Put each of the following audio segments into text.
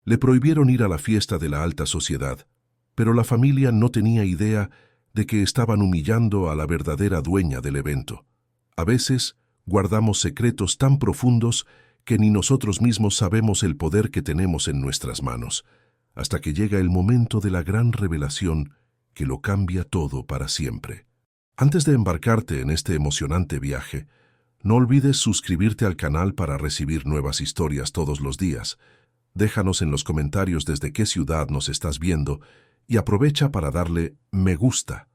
Le prohibieron ir a la fiesta de la alta sociedad, pero la familia no tenía idea de que estaban humillando a la verdadera dueña del evento. A veces, guardamos secretos tan profundos que ni nosotros mismos sabemos el poder que tenemos en nuestras manos, hasta que llega el momento de la gran revelación que lo cambia todo para siempre. Antes de embarcarte en este emocionante viaje, no olvides suscribirte al canal para recibir nuevas historias todos los días. Déjanos en los comentarios desde qué ciudad nos estás viendo y aprovecha para darle me gusta,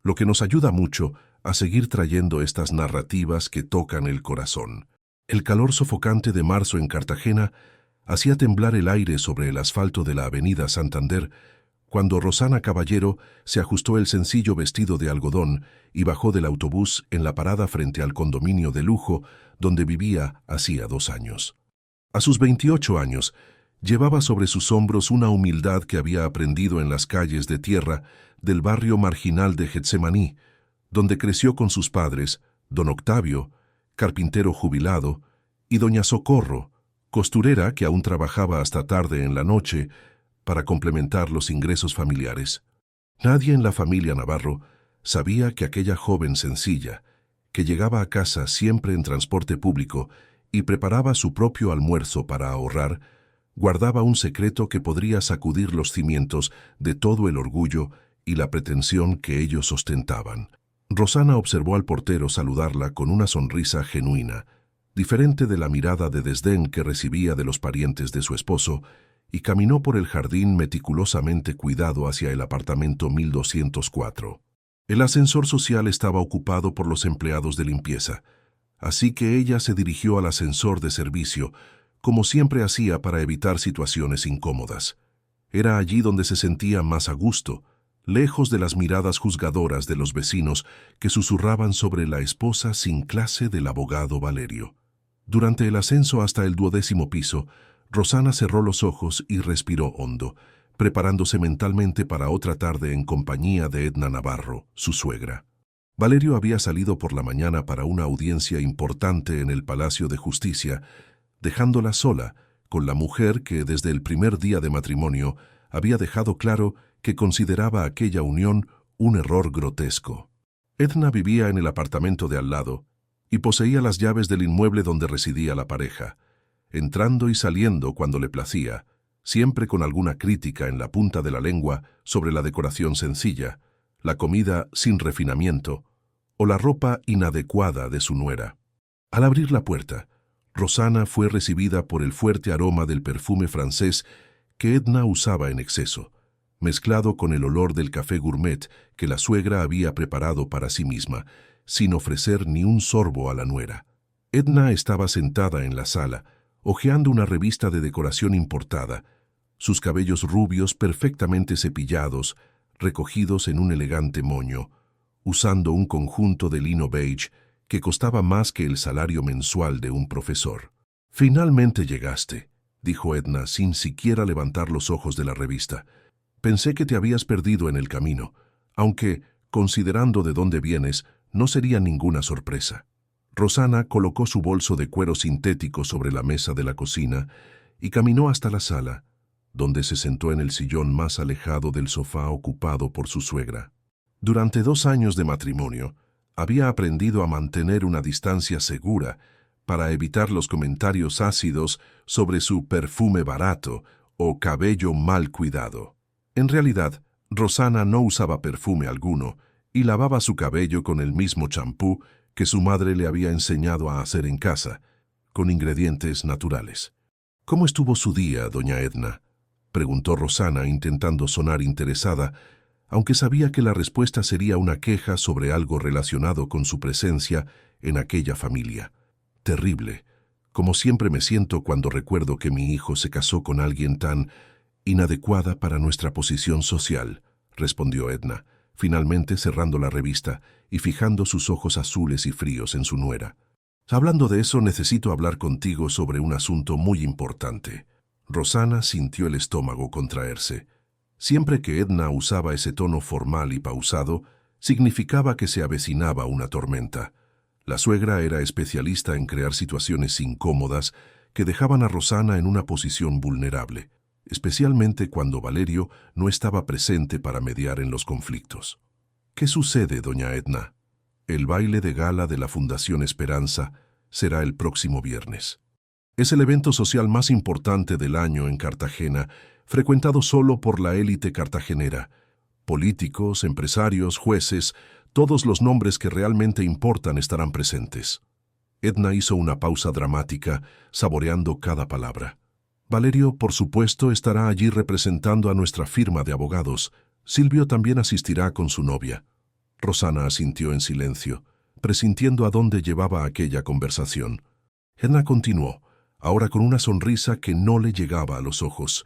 lo que nos ayuda mucho a seguir trayendo estas narrativas que tocan el corazón. El calor sofocante de marzo en Cartagena hacía temblar el aire sobre el asfalto de la avenida Santander cuando Rosana Caballero se ajustó el sencillo vestido de algodón y bajó del autobús en la parada frente al condominio de lujo donde vivía hacía 2 años. A sus 28 años, llevaba sobre sus hombros una humildad que había aprendido en las calles de tierra del barrio marginal de Getsemaní, donde creció con sus padres, don Octavio, carpintero jubilado, y doña Socorro, costurera que aún trabajaba hasta tarde en la noche para complementar los ingresos familiares. Nadie en la familia Navarro sabía que aquella joven sencilla, que llegaba a casa siempre en transporte público y preparaba su propio almuerzo para ahorrar, guardaba un secreto que podría sacudir los cimientos de todo el orgullo y la pretensión que ellos ostentaban. Rosana observó al portero saludarla con una sonrisa genuina, diferente de la mirada de desdén que recibía de los parientes de su esposo, y caminó por el jardín meticulosamente cuidado hacia el apartamento 1204. El ascensor social estaba ocupado por los empleados de limpieza, así que ella se dirigió al ascensor de servicio, como siempre hacía para evitar situaciones incómodas. Era allí donde se sentía más a gusto, lejos de las miradas juzgadoras de los vecinos que susurraban sobre la esposa sin clase del abogado Valerio. Durante el ascenso hasta el 12º piso, Rosana cerró los ojos y respiró hondo, preparándose mentalmente para otra tarde en compañía de Edna Navarro, su suegra. Valerio había salido por la mañana para una audiencia importante en el Palacio de Justicia, dejándola sola con la mujer que desde el primer día de matrimonio había dejado claro que consideraba aquella unión un error grotesco. Edna vivía en el apartamento de al lado y poseía las llaves del inmueble donde residía la pareja, entrando y saliendo cuando le placía, siempre con alguna crítica en la punta de la lengua sobre la decoración sencilla, la comida sin refinamiento o la ropa inadecuada de su nuera. Al abrir la puerta, Rosana fue recibida por el fuerte aroma del perfume francés que Edna usaba en exceso, mezclado con el olor del café gourmet que la suegra había preparado para sí misma, sin ofrecer ni un sorbo a la nuera. Edna estaba sentada en la sala, hojeando una revista de decoración importada, sus cabellos rubios perfectamente cepillados, recogidos en un elegante moño, usando un conjunto de lino beige que costaba más que el salario mensual de un profesor. «Finalmente llegaste», dijo Edna sin siquiera levantar los ojos de la revista. «Pensé que te habías perdido en el camino, aunque, considerando de dónde vienes, no sería ninguna sorpresa». Rosana colocó su bolso de cuero sintético sobre la mesa de la cocina y caminó hasta la sala, donde se sentó en el sillón más alejado del sofá ocupado por su suegra. Durante 2 años de matrimonio, había aprendido a mantener una distancia segura para evitar los comentarios ácidos sobre su perfume barato o cabello mal cuidado. En realidad, Rosana no usaba perfume alguno y lavaba su cabello con el mismo champú que su madre le había enseñado a hacer en casa, con ingredientes naturales. «¿Cómo estuvo su día, doña Edna?», preguntó Rosana intentando sonar interesada, aunque sabía que la respuesta sería una queja sobre algo relacionado con su presencia en aquella familia. «Terrible, como siempre me siento cuando recuerdo que mi hijo se casó con alguien tan inadecuada para nuestra posición social», respondió Edna, finalmente cerrando la revista y fijando sus ojos azules y fríos en su nuera. «Hablando de eso, necesito hablar contigo sobre un asunto muy importante». Rosana sintió el estómago contraerse. Siempre que Edna usaba ese tono formal y pausado, significaba que se avecinaba una tormenta. La suegra era especialista en crear situaciones incómodas que dejaban a Rosana en una posición vulnerable. especialmente cuando Valerio no estaba presente para mediar en los conflictos. ¿Qué sucede, doña Edna? El baile de gala de la Fundación Esperanza será el próximo viernes. Es el evento social más importante del año en Cartagena, frecuentado solo por la élite cartagenera. Políticos, empresarios, jueces, todos los nombres que realmente importan estarán presentes. Edna hizo una pausa dramática, saboreando cada palabra. Valerio, por supuesto, estará allí representando a nuestra firma de abogados. Silvio también asistirá con su novia. Rosana asintió en silencio, presintiendo a dónde llevaba aquella conversación. Edna continuó, ahora con una sonrisa que no le llegaba a los ojos.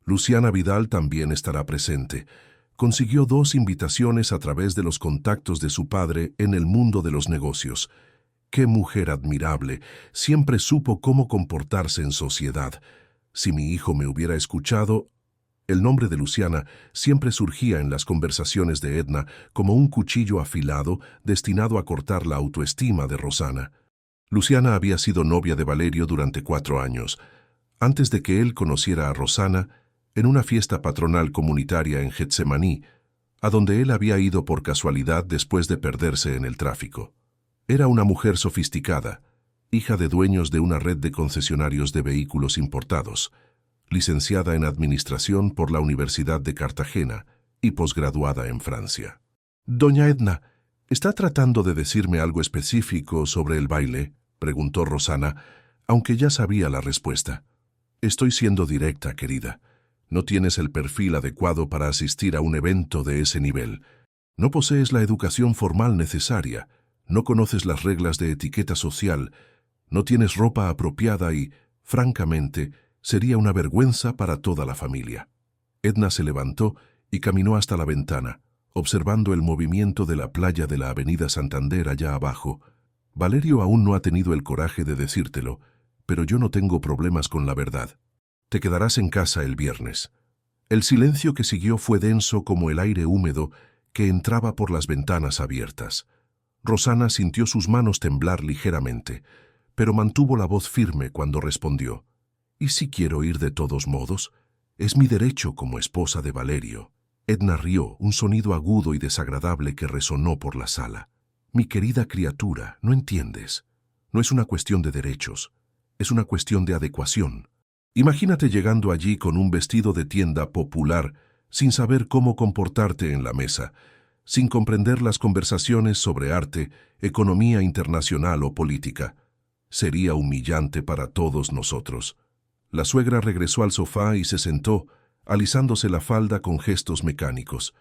Luciana Vidal también estará presente. Consiguió 2 invitaciones a través de los contactos de su padre en el mundo de los negocios. ¡Qué mujer admirable! Siempre supo cómo comportarse en sociedad. Si mi hijo me hubiera escuchado... El nombre de Luciana siempre surgía en las conversaciones de Edna como un cuchillo afilado destinado a cortar la autoestima de Rosana. Luciana había sido novia de Valerio durante 4 años. Antes de que él conociera a Rosana, en una fiesta patronal comunitaria en Getsemaní, a donde él había ido por casualidad después de perderse en el tráfico. Era una mujer sofisticada, hija de dueños de una red de concesionarios de vehículos importados, licenciada en Administración por la Universidad de Cartagena y posgraduada en Francia. «Doña Edna, ¿está tratando de decirme algo específico sobre el baile?», preguntó Rosana, aunque ya sabía la respuesta. «Estoy siendo directa, querida. No tienes el perfil adecuado para asistir a un evento de ese nivel. No posees la educación formal necesaria, no conoces las reglas de etiqueta social, no tienes ropa apropiada y, francamente, sería una vergüenza para toda la familia». Edna se levantó y caminó hasta la ventana, observando el movimiento de la playa de la avenida Santander allá abajo. «Valerio aún no ha tenido el coraje de decírtelo, pero yo no tengo problemas con la verdad. Te quedarás en casa el viernes». El silencio que siguió fue denso como el aire húmedo que entraba por las ventanas abiertas. Rosana sintió sus manos temblar ligeramente, pero mantuvo la voz firme cuando respondió. «¿Y si quiero ir de todos modos? Es mi derecho como esposa de Valerio». Edna rió, un sonido agudo y desagradable que resonó por la sala. «Mi querida criatura, no entiendes. No es una cuestión de derechos, es una cuestión de adecuación. Imagínate llegando allí con un vestido de tienda popular, sin saber cómo comportarte en la mesa, sin comprender las conversaciones sobre arte, economía internacional o política. Sería humillante para todos nosotros». La suegra regresó al sofá y se sentó, alisándose la falda con gestos mecánicos.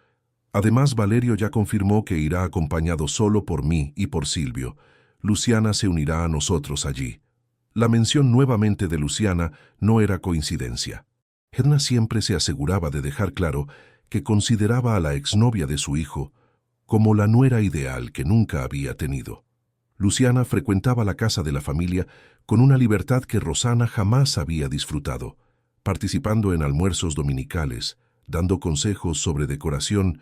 Además, Valerio ya confirmó que irá acompañado solo por mí y por Silvio. Luciana se unirá a nosotros allí. La mención nuevamente de Luciana no era coincidencia. Edna siempre se aseguraba de dejar claro que consideraba a la exnovia de su hijo como la nuera ideal que nunca había tenido. Luciana frecuentaba la casa de la familia con una libertad que Rosana jamás había disfrutado, participando en almuerzos dominicales, dando consejos sobre decoración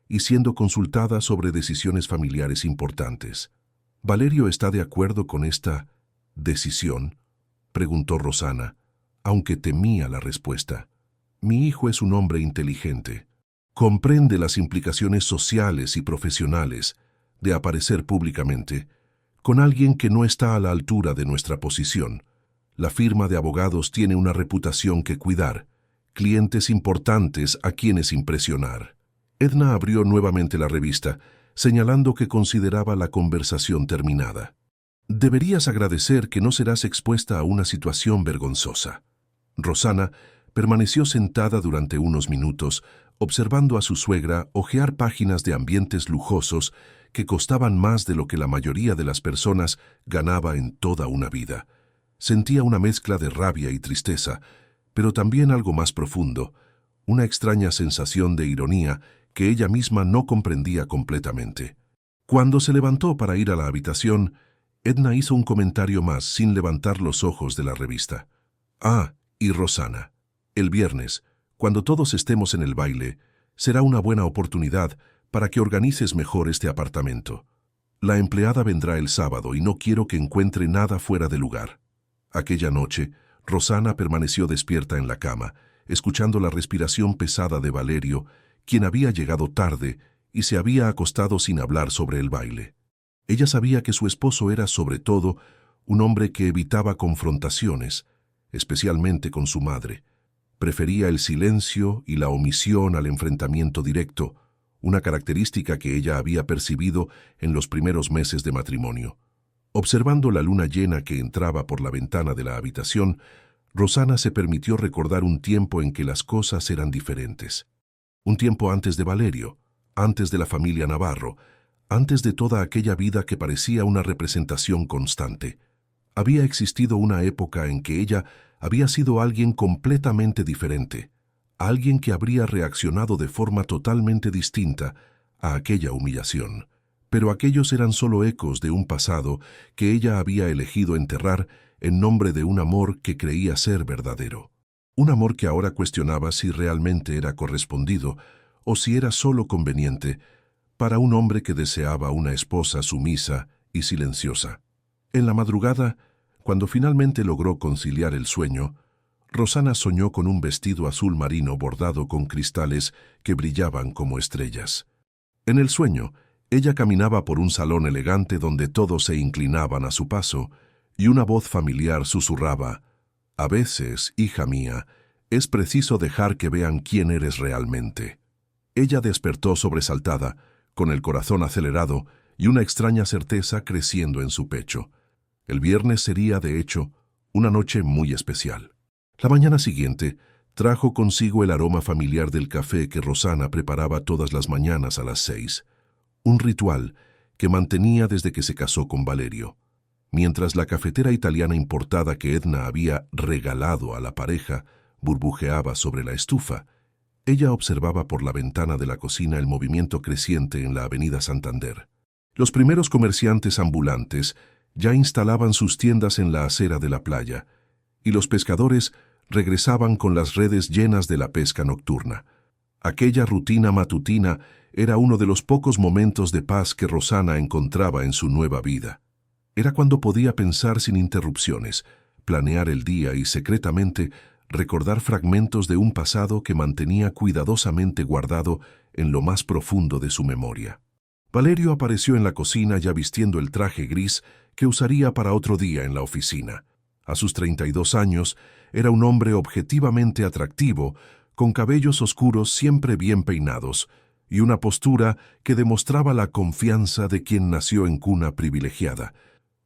y siendo consultada sobre decisiones familiares importantes. «¿Valerio está de acuerdo con esta decisión?», preguntó Rosana, aunque temía la respuesta. «Mi hijo es un hombre inteligente. Comprende las implicaciones sociales y profesionales de aparecer públicamente con alguien que no está a la altura de nuestra posición. La firma de abogados tiene una reputación que cuidar, clientes importantes a quienes impresionar». Edna abrió nuevamente la revista, señalando que consideraba la conversación terminada. «Deberías agradecer que no serás expuesta a una situación vergonzosa». Rosana permaneció sentada durante unos minutos, observando a su suegra hojear páginas de ambientes lujosos que costaban más de lo que la mayoría de las personas ganaba en toda una vida. Sentía una mezcla de rabia y tristeza, pero también algo más profundo, una extraña sensación de ironía que ella misma no comprendía completamente. Cuando se levantó para ir a la habitación, Edna hizo un comentario más sin levantar los ojos de la revista. «Ah, y Rosana, el viernes, cuando todos estemos en el baile, será una buena oportunidad para que organices mejor este apartamento. La empleada vendrá el sábado y no quiero que encuentre nada fuera de lugar». Aquella noche, Rosana permaneció despierta en la cama, escuchando la respiración pesada de Valerio, quien había llegado tarde y se había acostado sin hablar sobre el baile. Ella sabía que su esposo era, sobre todo, un hombre que evitaba confrontaciones, especialmente con su madre. Prefería el silencio y la omisión al enfrentamiento directo, una característica que ella había percibido en los primeros meses de matrimonio. Observando la luna llena que entraba por la ventana de la habitación, Rosana se permitió recordar un tiempo en que las cosas eran diferentes. Un tiempo antes de Valerio, antes de la familia Navarro, antes de toda aquella vida que parecía una representación constante. Había existido una época en que ella había sido alguien completamente diferente, alguien que habría reaccionado de forma totalmente distinta a aquella humillación. Pero aquellos eran solo ecos de un pasado que ella había elegido enterrar en nombre de un amor que creía ser verdadero. Un amor que ahora cuestionaba si realmente era correspondido o si era solo conveniente para un hombre que deseaba una esposa sumisa y silenciosa. En la madrugada, cuando finalmente logró conciliar el sueño, Rosana soñó con un vestido azul marino bordado con cristales que brillaban como estrellas. En el sueño, ella caminaba por un salón elegante donde todos se inclinaban a su paso, y una voz familiar susurraba: «A veces, hija mía, es preciso dejar que vean quién eres realmente». Ella despertó sobresaltada, con el corazón acelerado y una extraña certeza creciendo en su pecho. El viernes sería, de hecho, una noche muy especial. La mañana siguiente trajo consigo el aroma familiar del café que Rosana preparaba todas las mañanas a las 6. Un ritual que mantenía desde que se casó con Valerio. Mientras la cafetera italiana importada que Edna había regalado a la pareja burbujeaba sobre la estufa, ella observaba por la ventana de la cocina el movimiento creciente en la avenida Santander. Los primeros comerciantes ambulantes ya instalaban sus tiendas en la acera de la playa, y los pescadores regresaban con las redes llenas de la pesca nocturna. Aquella rutina matutina era uno de los pocos momentos de paz que Rosana encontraba en su nueva vida. Era cuando podía pensar sin interrupciones, planear el día y secretamente recordar fragmentos de un pasado que mantenía cuidadosamente guardado en lo más profundo de su memoria. Valerio apareció en la cocina ya vistiendo el traje gris que usaría para otro día en la oficina. A sus 32 años, era un hombre objetivamente atractivo, con cabellos oscuros siempre bien peinados, y una postura que demostraba la confianza de quien nació en cuna privilegiada.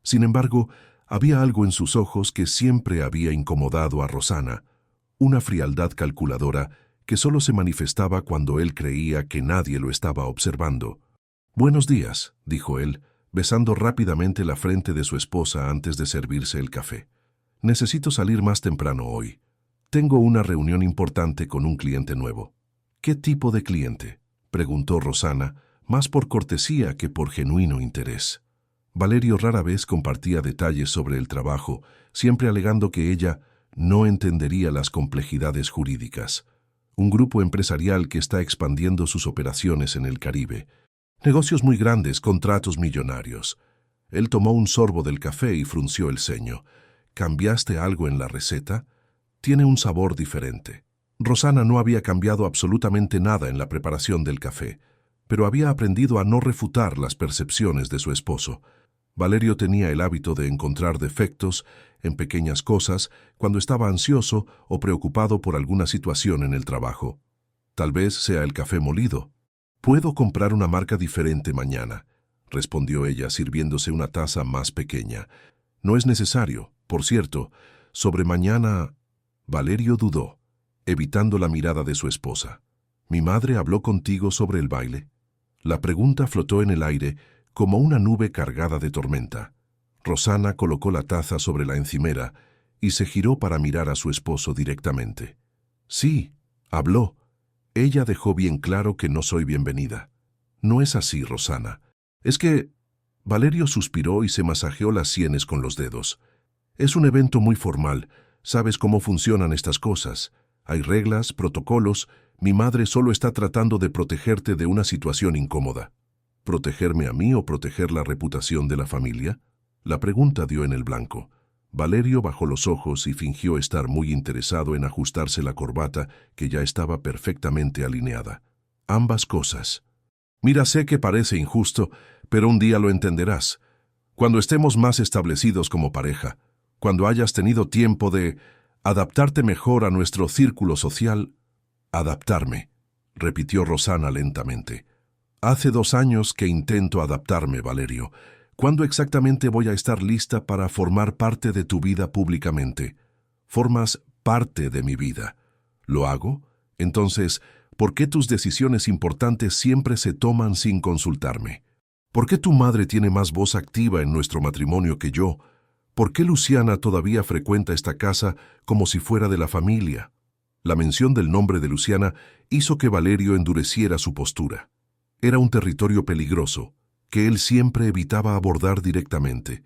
Sin embargo, había algo en sus ojos que siempre había incomodado a Rosana, una frialdad calculadora que solo se manifestaba cuando él creía que nadie lo estaba observando. «Buenos días», dijo él, besando rápidamente la frente de su esposa antes de servirse el café. «Necesito salir más temprano hoy. Tengo una reunión importante con un cliente nuevo». «¿Qué tipo de cliente?», preguntó Rosana, más por cortesía que por genuino interés. Valerio rara vez compartía detalles sobre el trabajo, siempre alegando que ella no entendería las complejidades jurídicas. Un grupo empresarial que está expandiendo sus operaciones en el Caribe. Negocios muy grandes, contratos millonarios. Él tomó un sorbo del café y frunció el ceño. «¿Cambiaste algo en la receta? Tiene un sabor diferente». Rosana no había cambiado absolutamente nada en la preparación del café, pero había aprendido a no refutar las percepciones de su esposo. Valerio tenía el hábito de encontrar defectos en pequeñas cosas cuando estaba ansioso o preocupado por alguna situación en el trabajo. Tal vez sea el café molido. «Puedo comprar una marca diferente mañana», respondió ella sirviéndose una taza más pequeña. «No es necesario. Por cierto, sobre mañana...» Valerio dudó, evitando la mirada de su esposa. «¿Mi madre habló contigo sobre el baile?» La pregunta flotó en el aire como una nube cargada de tormenta. Rosana colocó la taza sobre la encimera y se giró para mirar a su esposo directamente. «Sí, habló. Ella dejó bien claro que no soy bienvenida». «No es así, Rosana. Es que...» Valerio suspiró y se masajeó las sienes con los dedos. «Es un evento muy formal. Sabes cómo funcionan estas cosas. Hay reglas, protocolos. Mi madre solo está tratando de protegerte de una situación incómoda». «¿Protegerme a mí o proteger la reputación de la familia?». La pregunta dio en el blanco. Valerio bajó los ojos y fingió estar muy interesado en ajustarse la corbata, que ya estaba perfectamente alineada. Ambas cosas. Mira, sé que parece injusto, pero un día lo entenderás. Cuando estemos más establecidos como pareja, cuando hayas tenido tiempo de adaptarte mejor a nuestro círculo social. Adaptarme, repitió Rosana lentamente. Hace 2 años que intento adaptarme, Valerio. ¿Cuándo exactamente voy a estar lista para formar parte de tu vida públicamente? Formas parte de mi vida. ¿Lo hago? Entonces, ¿por qué tus decisiones importantes siempre se toman sin consultarme? ¿Por qué tu madre tiene más voz activa en nuestro matrimonio que yo? ¿Por qué Luciana todavía frecuenta esta casa como si fuera de la familia? La mención del nombre de Luciana hizo que Valerio endureciera su postura. Era un territorio peligroso, que él siempre evitaba abordar directamente.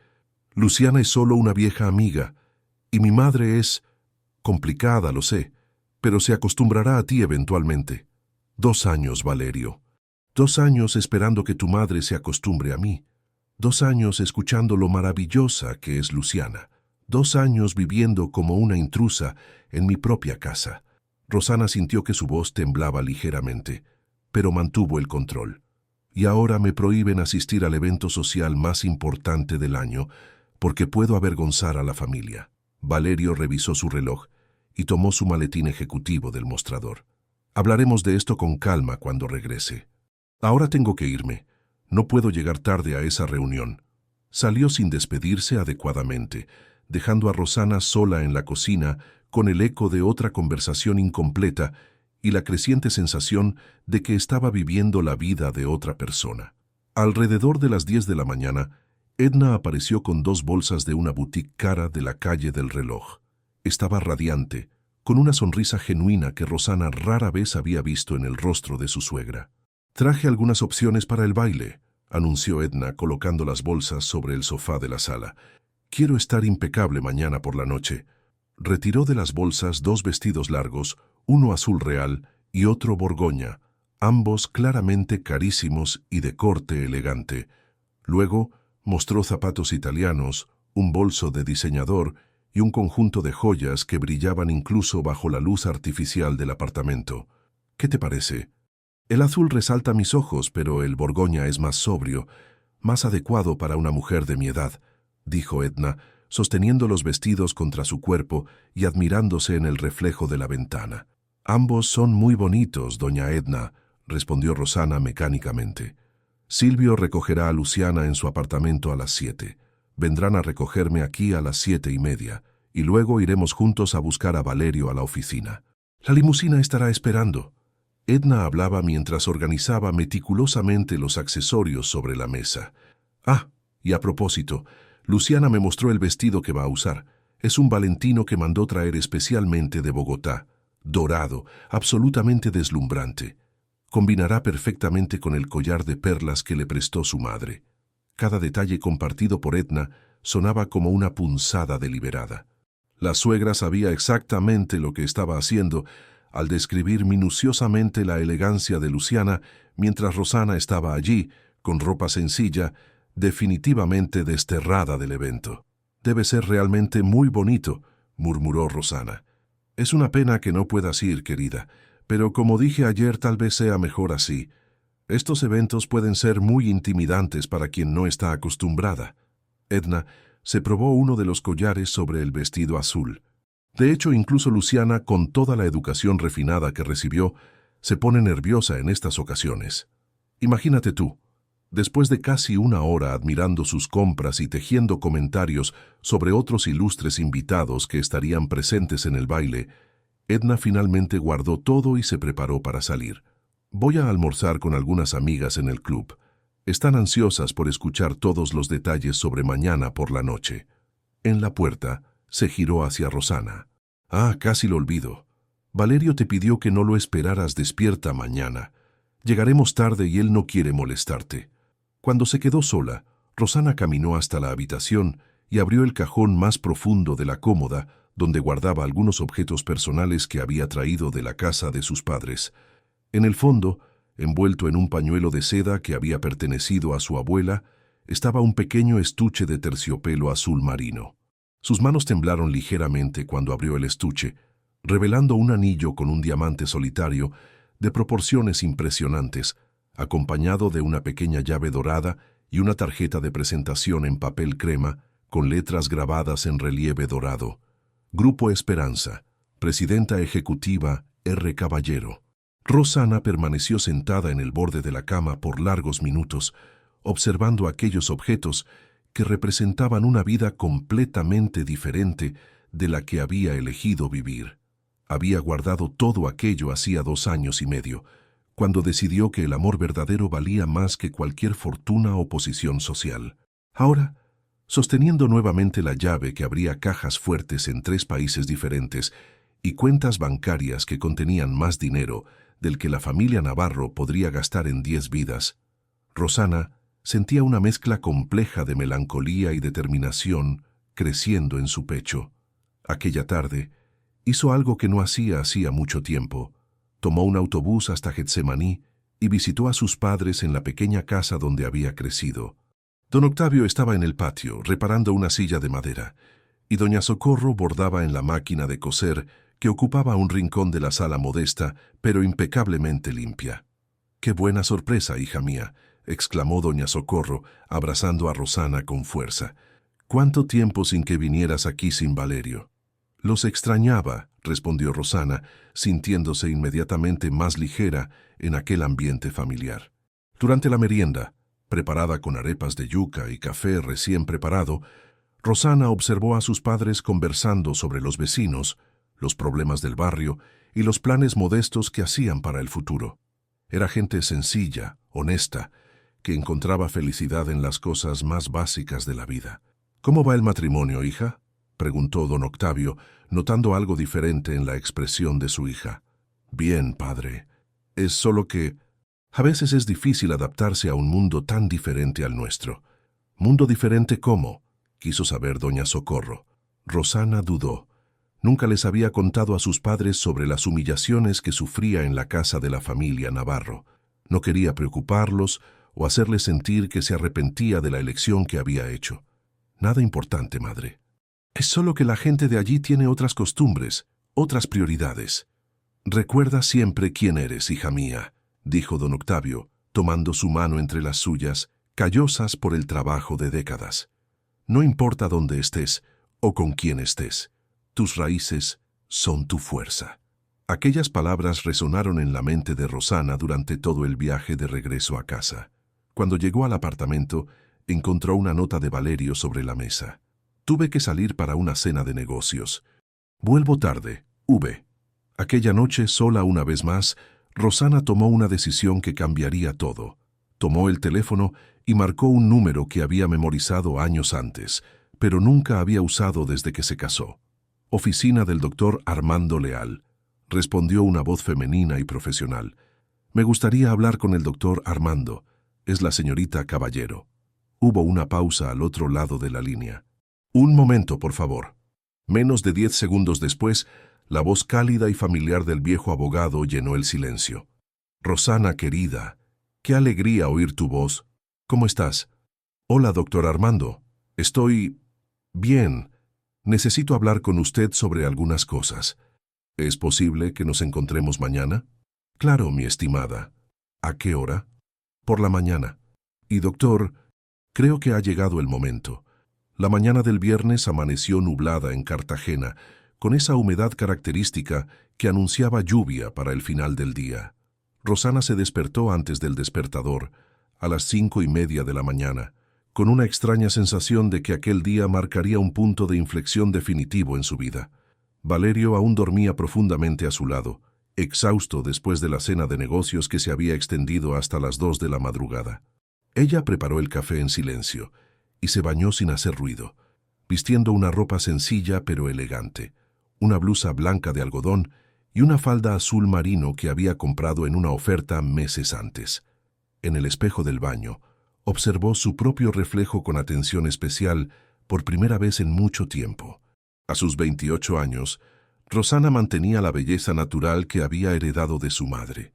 Luciana es solo una vieja amiga, y mi madre es complicada, lo sé, pero se acostumbrará a ti eventualmente. 2 años, Valerio. 2 años esperando que tu madre se acostumbre a mí. 2 años escuchando lo maravillosa que es Luciana. 2 años viviendo como una intrusa en mi propia casa. Rosana sintió que su voz temblaba ligeramente, pero mantuvo el control. Y ahora me prohíben asistir al evento social más importante del año porque puedo avergonzar a la familia. Valerio revisó su reloj y tomó su maletín ejecutivo del mostrador. Hablaremos de esto con calma cuando regrese. Ahora tengo que irme. No puedo llegar tarde a esa reunión. Salió sin despedirse adecuadamente, dejando a Rosana sola en la cocina con el eco de otra conversación incompleta y la creciente sensación de que estaba viviendo la vida de otra persona. Alrededor de las 10 de la mañana, Edna apareció con 2 bolsas de una boutique cara de la calle del Reloj. Estaba radiante, con una sonrisa genuina que Rosana rara vez había visto en el rostro de su suegra. «Traje algunas opciones para el baile», anunció Edna colocando las bolsas sobre el sofá de la sala. «Quiero estar impecable mañana por la noche». Retiró de las bolsas 2 vestidos largos, uno azul real y otro borgoña, ambos claramente carísimos y de corte elegante. Luego mostró zapatos italianos, un bolso de diseñador y un conjunto de joyas que brillaban incluso bajo la luz artificial del apartamento. «¿Qué te parece? El azul resalta mis ojos, pero el borgoña es más sobrio, más adecuado para una mujer de mi edad», dijo Edna, sosteniendo los vestidos contra su cuerpo y admirándose en el reflejo de la ventana. «Ambos son muy bonitos, doña Edna», respondió Rosana mecánicamente. «Silvio recogerá a Luciana en su apartamento a las 7. Vendrán a recogerme aquí a las 7:30, y luego iremos juntos a buscar a Valerio a la oficina. La limusina estará esperando». Edna hablaba mientras organizaba meticulosamente los accesorios sobre la mesa. «Ah, y a propósito, Luciana me mostró el vestido que va a usar. Es un Valentino que mandó traer especialmente de Bogotá. Dorado, absolutamente deslumbrante. Combinará perfectamente con el collar de perlas que le prestó su madre». Cada detalle compartido por Edna sonaba como una punzada deliberada. La suegra sabía exactamente lo que estaba haciendo al describir minuciosamente la elegancia de Luciana mientras Rosana estaba allí, con ropa sencilla, definitivamente desterrada del evento. «Debe ser realmente muy bonito», murmuró Rosana. «Es una pena que no puedas ir, querida, pero como dije ayer, tal vez sea mejor así. Estos eventos pueden ser muy intimidantes para quien no está acostumbrada». Edna se probó uno de los collares sobre el vestido azul. De hecho, incluso Luciana, con toda la educación refinada que recibió, se pone nerviosa en estas ocasiones. Imagínate tú, después de casi 1 hora admirando sus compras y tejiendo comentarios sobre otros ilustres invitados que estarían presentes en el baile, Edna finalmente guardó todo y se preparó para salir. «Voy a almorzar con algunas amigas en el club. Están ansiosas por escuchar todos los detalles sobre mañana por la noche». En la puerta, se giró hacia Rosana. «Ah, casi lo olvido. Valerio te pidió que no lo esperaras despierta mañana. Llegaremos tarde y él no quiere molestarte». Cuando se quedó sola, Rosana caminó hasta la habitación y abrió el cajón más profundo de la cómoda, donde guardaba algunos objetos personales que había traído de la casa de sus padres. En el fondo, envuelto en un pañuelo de seda que había pertenecido a su abuela, estaba un pequeño estuche de terciopelo azul marino. Sus manos temblaron ligeramente cuando abrió el estuche, revelando un anillo con un diamante solitario de proporciones impresionantes, acompañado de una pequeña llave dorada y una tarjeta de presentación en papel crema con letras grabadas en relieve dorado. Grupo Esperanza, Presidenta Ejecutiva R. Caballero. Rosana permaneció sentada en el borde de la cama por largos minutos, observando aquellos objetos que representaban una vida completamente diferente de la que había elegido vivir. Había guardado todo aquello hacía 2 años y medio, cuando decidió que el amor verdadero valía más que cualquier fortuna o posición social. Ahora, sosteniendo nuevamente la llave que abría cajas fuertes en 3 países diferentes y cuentas bancarias que contenían más dinero del que la familia Navarro podría gastar en 10 vidas, Rosana sentía una mezcla compleja de melancolía y determinación creciendo en su pecho. Aquella tarde, hizo algo que no hacía mucho tiempo. Tomó un autobús hasta Getsemaní y visitó a sus padres en la pequeña casa donde había crecido. Don Octavio estaba en el patio, reparando una silla de madera, y doña Socorro bordaba en la máquina de coser que ocupaba un rincón de la sala modesta, pero impecablemente limpia. «¡Qué buena sorpresa, hija mía!», exclamó doña Socorro, abrazando a Rosana con fuerza. «¿Cuánto tiempo sin que vinieras aquí sin Valerio?». «Los extrañaba», respondió Rosana, sintiéndose inmediatamente más ligera en aquel ambiente familiar. Durante la merienda, preparada con arepas de yuca y café recién preparado, Rosana observó a sus padres conversando sobre los vecinos, los problemas del barrio y los planes modestos que hacían para el futuro. Era gente sencilla, honesta, que encontraba felicidad en las cosas más básicas de la vida. «¿Cómo va el matrimonio, hija?», preguntó don Octavio, notando algo diferente en la expresión de su hija. «Bien, padre. Es solo que a veces es difícil adaptarse a un mundo tan diferente al nuestro». «¿Mundo diferente cómo?», quiso saber doña Socorro. Rosana dudó. Nunca les había contado a sus padres sobre las humillaciones que sufría en la casa de la familia Navarro. No quería preocuparlos o hacerles sentir que se arrepentía de la elección que había hecho. «Nada importante, madre. Es solo que la gente de allí tiene otras costumbres, otras prioridades». «Recuerda siempre quién eres, hija mía», dijo don Octavio, tomando su mano entre las suyas, callosas por el trabajo de décadas. «No importa dónde estés o con quién estés, tus raíces son tu fuerza». Aquellas palabras resonaron en la mente de Rosana durante todo el viaje de regreso a casa. Cuando llegó al apartamento, encontró una nota de Valerio sobre la mesa. «Tuve que salir para una cena de negocios. Vuelvo tarde, V». Aquella noche, sola una vez más, Rosana tomó una decisión que cambiaría todo. Tomó el teléfono y marcó un número que había memorizado años antes, pero nunca había usado desde que se casó. «Oficina del doctor Armando Leal», respondió una voz femenina y profesional. «Me gustaría hablar con el doctor Armando. Es la señorita Caballero». Hubo una pausa al otro lado de la línea. «Un momento, por favor». Menos de 10 segundos después, la voz cálida y familiar del viejo abogado llenó el silencio. «Rosana, querida, qué alegría oír tu voz. ¿Cómo estás?». «Hola, doctor Armando. Estoy bien. Necesito hablar con usted sobre algunas cosas. ¿Es posible que nos encontremos mañana?». «Claro, mi estimada». «¿A qué hora?». «Por la mañana». «Y doctor, creo que ha llegado el momento». La mañana del viernes amaneció nublada en Cartagena, con esa humedad característica que anunciaba lluvia para el final del día. Rosana se despertó antes del despertador, a las 5:30 de la mañana, con una extraña sensación de que aquel día marcaría un punto de inflexión definitivo en su vida. Valerio aún dormía profundamente a su lado, exhausto después de la cena de negocios que se había extendido hasta las 2 de la madrugada. Ella preparó el café en silencio y se bañó sin hacer ruido, vistiendo una ropa sencilla pero elegante, una blusa blanca de algodón y una falda azul marino que había comprado en una oferta meses antes. En el espejo del baño, observó su propio reflejo con atención especial por primera vez en mucho tiempo. A sus 28 años, Rosana mantenía la belleza natural que había heredado de su madre.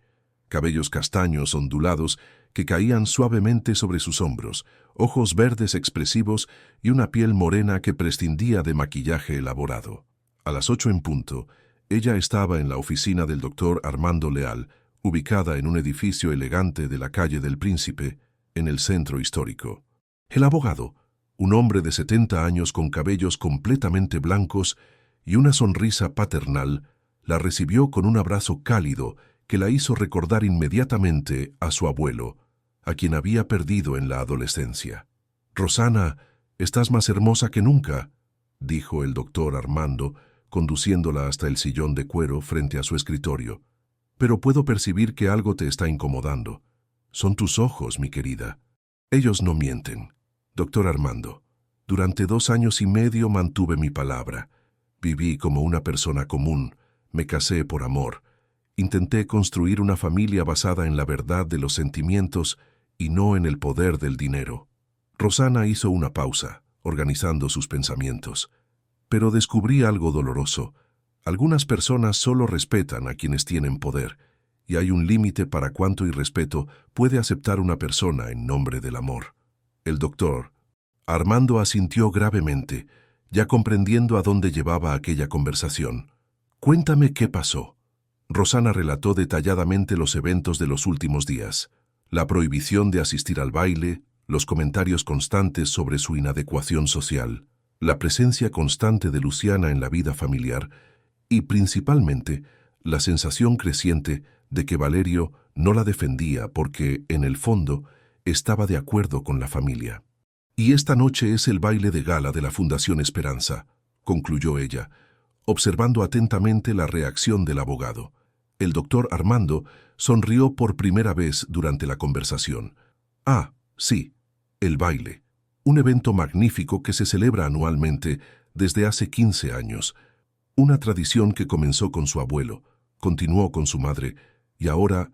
Cabellos castaños ondulados que caían suavemente sobre sus hombros, ojos verdes expresivos y una piel morena que prescindía de maquillaje elaborado. A las 8 en punto, ella estaba en la oficina del doctor Armando Leal, ubicada en un edificio elegante de la calle del Príncipe, en el centro histórico. El abogado, un hombre de 70 años con cabellos completamente blancos y una sonrisa paternal, la recibió con un abrazo cálido que la hizo recordar inmediatamente a su abuelo, a quien había perdido en la adolescencia. «Rosana, estás más hermosa que nunca», dijo el doctor Armando, conduciéndola hasta el sillón de cuero frente a su escritorio. «Pero puedo percibir que algo te está incomodando. Son tus ojos, mi querida. Ellos no mienten. Doctor Armando, durante 2 años y medio mantuve mi palabra. Viví como una persona común, me casé por amor. Intenté construir una familia basada en la verdad de los sentimientos y no en el poder del dinero». Rosana hizo una pausa, organizando sus pensamientos. Pero descubrí algo doloroso. Algunas personas solo respetan a quienes tienen poder, y hay un límite para cuánto irrespeto puede aceptar una persona en nombre del amor. El doctor Armando asintió gravemente, ya comprendiendo a dónde llevaba aquella conversación. «Cuéntame qué pasó». Rosana relató detalladamente los eventos de los últimos días, la prohibición de asistir al baile, los comentarios constantes sobre su inadecuación social, la presencia constante de Luciana en la vida familiar y, principalmente, la sensación creciente de que Valerio no la defendía porque, en el fondo, estaba de acuerdo con la familia. «Y esta noche es el baile de gala de la Fundación Esperanza», concluyó ella, observando atentamente la reacción del abogado. El doctor Armando sonrió por primera vez durante la conversación. «Ah, sí, el baile. Un evento magnífico que se celebra anualmente desde hace 15 años. Una tradición que comenzó con su abuelo, continuó con su madre, y ahora…»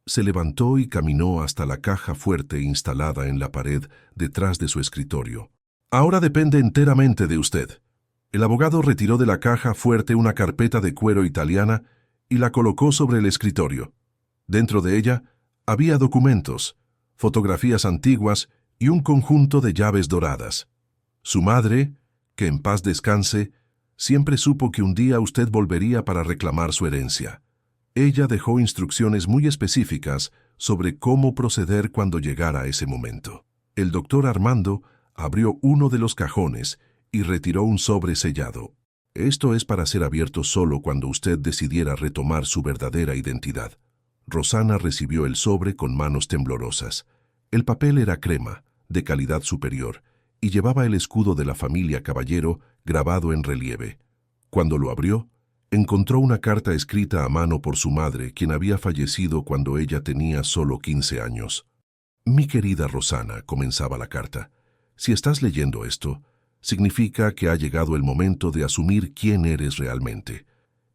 Se levantó y caminó hasta la caja fuerte instalada en la pared detrás de su escritorio. «Ahora depende enteramente de usted». El abogado retiró de la caja fuerte una carpeta de cuero italiana y la colocó sobre el escritorio. Dentro de ella había documentos, fotografías antiguas y un conjunto de llaves doradas. Su madre, que en paz descanse, siempre supo que un día usted volvería para reclamar su herencia. Ella dejó instrucciones muy específicas sobre cómo proceder cuando llegara ese momento. El doctor Armando abrió uno de los cajones y retiró un sobre sellado. «Esto es para ser abierto solo cuando usted decidiera retomar su verdadera identidad». Rosana recibió el sobre con manos temblorosas. El papel era crema, de calidad superior, y llevaba el escudo de la familia Caballero grabado en relieve. Cuando lo abrió, encontró una carta escrita a mano por su madre, quien había fallecido cuando ella tenía solo 15 años. «Mi querida Rosana», comenzaba la carta, «si estás leyendo esto, significa que ha llegado el momento de asumir quién eres realmente.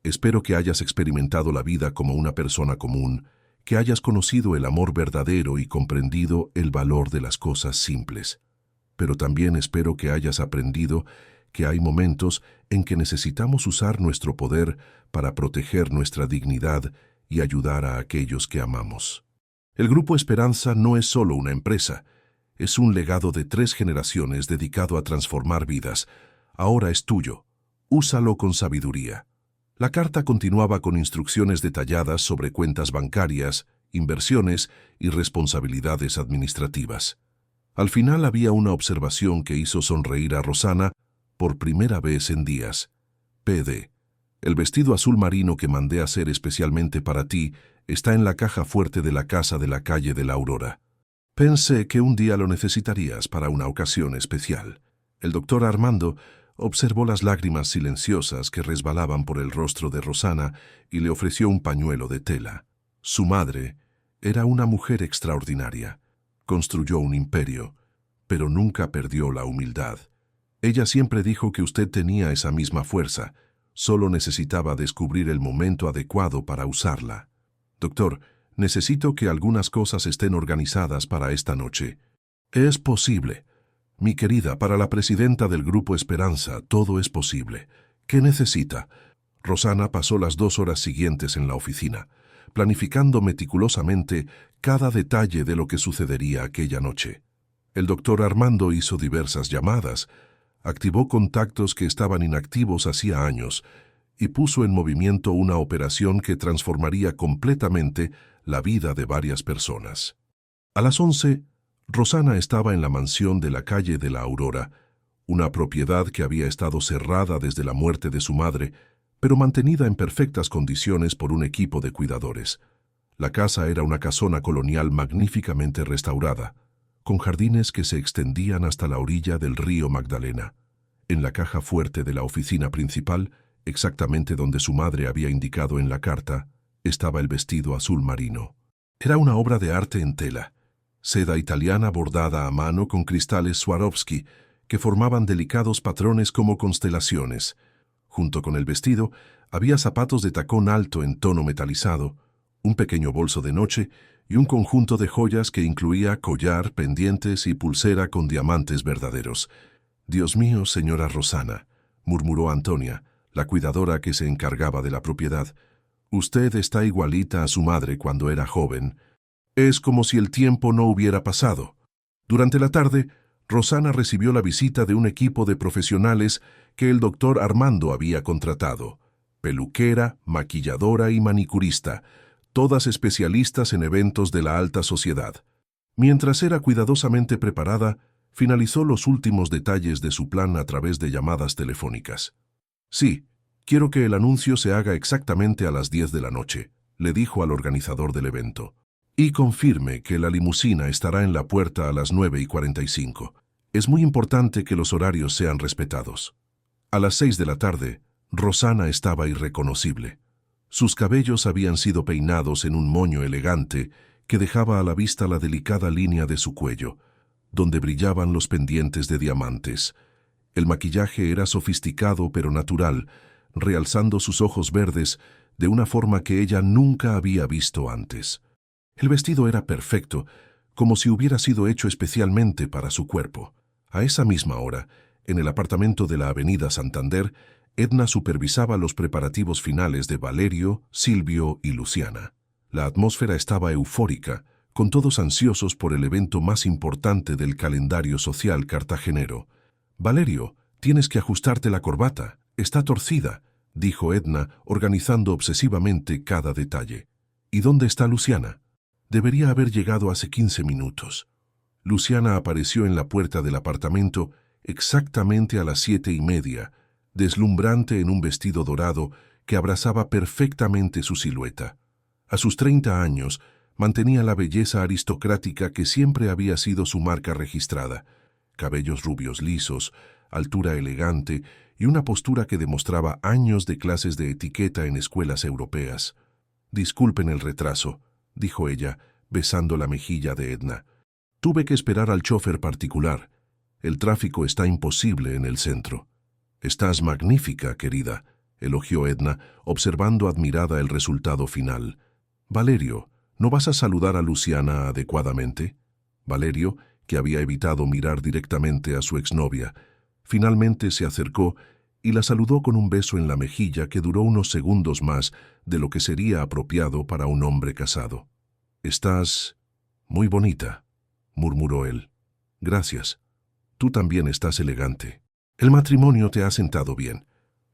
Espero que hayas experimentado la vida como una persona común, que hayas conocido el amor verdadero y comprendido el valor de las cosas simples. Pero también espero que hayas aprendido que hay momentos en que necesitamos usar nuestro poder para proteger nuestra dignidad y ayudar a aquellos que amamos. El Grupo Esperanza no es solo una empresa, es un legado de 3 generaciones dedicado a transformar vidas. Ahora es tuyo. Úsalo con sabiduría». La carta continuaba con instrucciones detalladas sobre cuentas bancarias, inversiones y responsabilidades administrativas. Al final había una observación que hizo sonreír a Rosana por primera vez en días. «PD, el vestido azul marino que mandé hacer especialmente para ti está en la caja fuerte de la casa de la calle de la Aurora. Pensé que un día lo necesitarías para una ocasión especial». El doctor Armando observó las lágrimas silenciosas que resbalaban por el rostro de Rosana y le ofreció un pañuelo de tela. Su madre era una mujer extraordinaria. Construyó un imperio, pero nunca perdió la humildad. Ella siempre dijo que usted tenía esa misma fuerza, solo necesitaba descubrir el momento adecuado para usarla. «Doctor, necesito que algunas cosas estén organizadas para esta noche». «Es posible. Mi querida, para la presidenta del Grupo Esperanza, todo es posible. ¿Qué necesita?». Rosana pasó las 2 horas siguientes en la oficina, planificando meticulosamente cada detalle de lo que sucedería aquella noche. El doctor Armando hizo diversas llamadas, activó contactos que estaban inactivos hacía años y puso en movimiento una operación que transformaría completamente la vida de varias personas. A las 11, Rosana estaba en la mansión de la calle de la Aurora, una propiedad que había estado cerrada desde la muerte de su madre, pero mantenida en perfectas condiciones por un equipo de cuidadores. La casa era una casona colonial magníficamente restaurada, con jardines que se extendían hasta la orilla del río Magdalena. En la caja fuerte de la oficina principal, exactamente donde su madre había indicado en la carta, estaba el vestido azul marino. Era una obra de arte en tela, seda italiana bordada a mano con cristales Swarovski, que formaban delicados patrones como constelaciones. Junto con el vestido, había zapatos de tacón alto en tono metalizado, un pequeño bolso de noche y un conjunto de joyas que incluía collar, pendientes y pulsera con diamantes verdaderos. «Dios mío, señora Rosana», murmuró Antonia, la cuidadora que se encargaba de la propiedad. «Usted está igualita a su madre cuando era joven. Es como si el tiempo no hubiera pasado». Durante la tarde, Rosana recibió la visita de un equipo de profesionales que el doctor Armando había contratado. Peluquera, maquilladora y manicurista, todas especialistas en eventos de la alta sociedad. Mientras era cuidadosamente preparada, finalizó los últimos detalles de su plan a través de llamadas telefónicas. «Sí, quiero que el anuncio se haga exactamente a las 10 de la noche», le dijo al organizador del evento. «Y confirme que la limusina estará en la puerta a las 9:45. Es muy importante que los horarios sean respetados». A las 6 de la tarde, Rosana estaba irreconocible. Sus cabellos habían sido peinados en un moño elegante que dejaba a la vista la delicada línea de su cuello, donde brillaban los pendientes de diamantes. El maquillaje era sofisticado pero natural, realzando sus ojos verdes de una forma que ella nunca había visto antes. El vestido era perfecto, como si hubiera sido hecho especialmente para su cuerpo. A esa misma hora, en el apartamento de la avenida Santander, Edna supervisaba los preparativos finales de Valerio, Silvio y Luciana. La atmósfera estaba eufórica, con todos ansiosos por el evento más importante del calendario social cartagenero. «Valerio, tienes que ajustarte la corbata, está torcida», dijo Edna, organizando obsesivamente cada detalle. «¿Y dónde está Luciana?» «Debería haber llegado hace 15 minutos». Luciana apareció en la puerta del apartamento exactamente a las 7:30, deslumbrante en un vestido dorado que abrazaba perfectamente su silueta. A sus 30 años, mantenía la belleza aristocrática que siempre había sido su marca registrada. Cabellos rubios lisos, altura elegante y una postura que demostraba años de clases de etiqueta en escuelas europeas. «Disculpen el retraso», dijo ella, besando la mejilla de Edna. «Tuve que esperar al chofer particular. El tráfico está imposible en el centro». «Estás magnífica, querida», elogió Edna, observando admirada el resultado final. «Valerio, ¿no vas a saludar a Luciana adecuadamente?» Valerio, que había evitado mirar directamente a su exnovia, finalmente se acercó y la saludó con un beso en la mejilla que duró unos segundos más de lo que sería apropiado para un hombre casado. «Estás muy bonita», murmuró él. «Gracias. Tú también estás elegante. El matrimonio te ha sentado bien».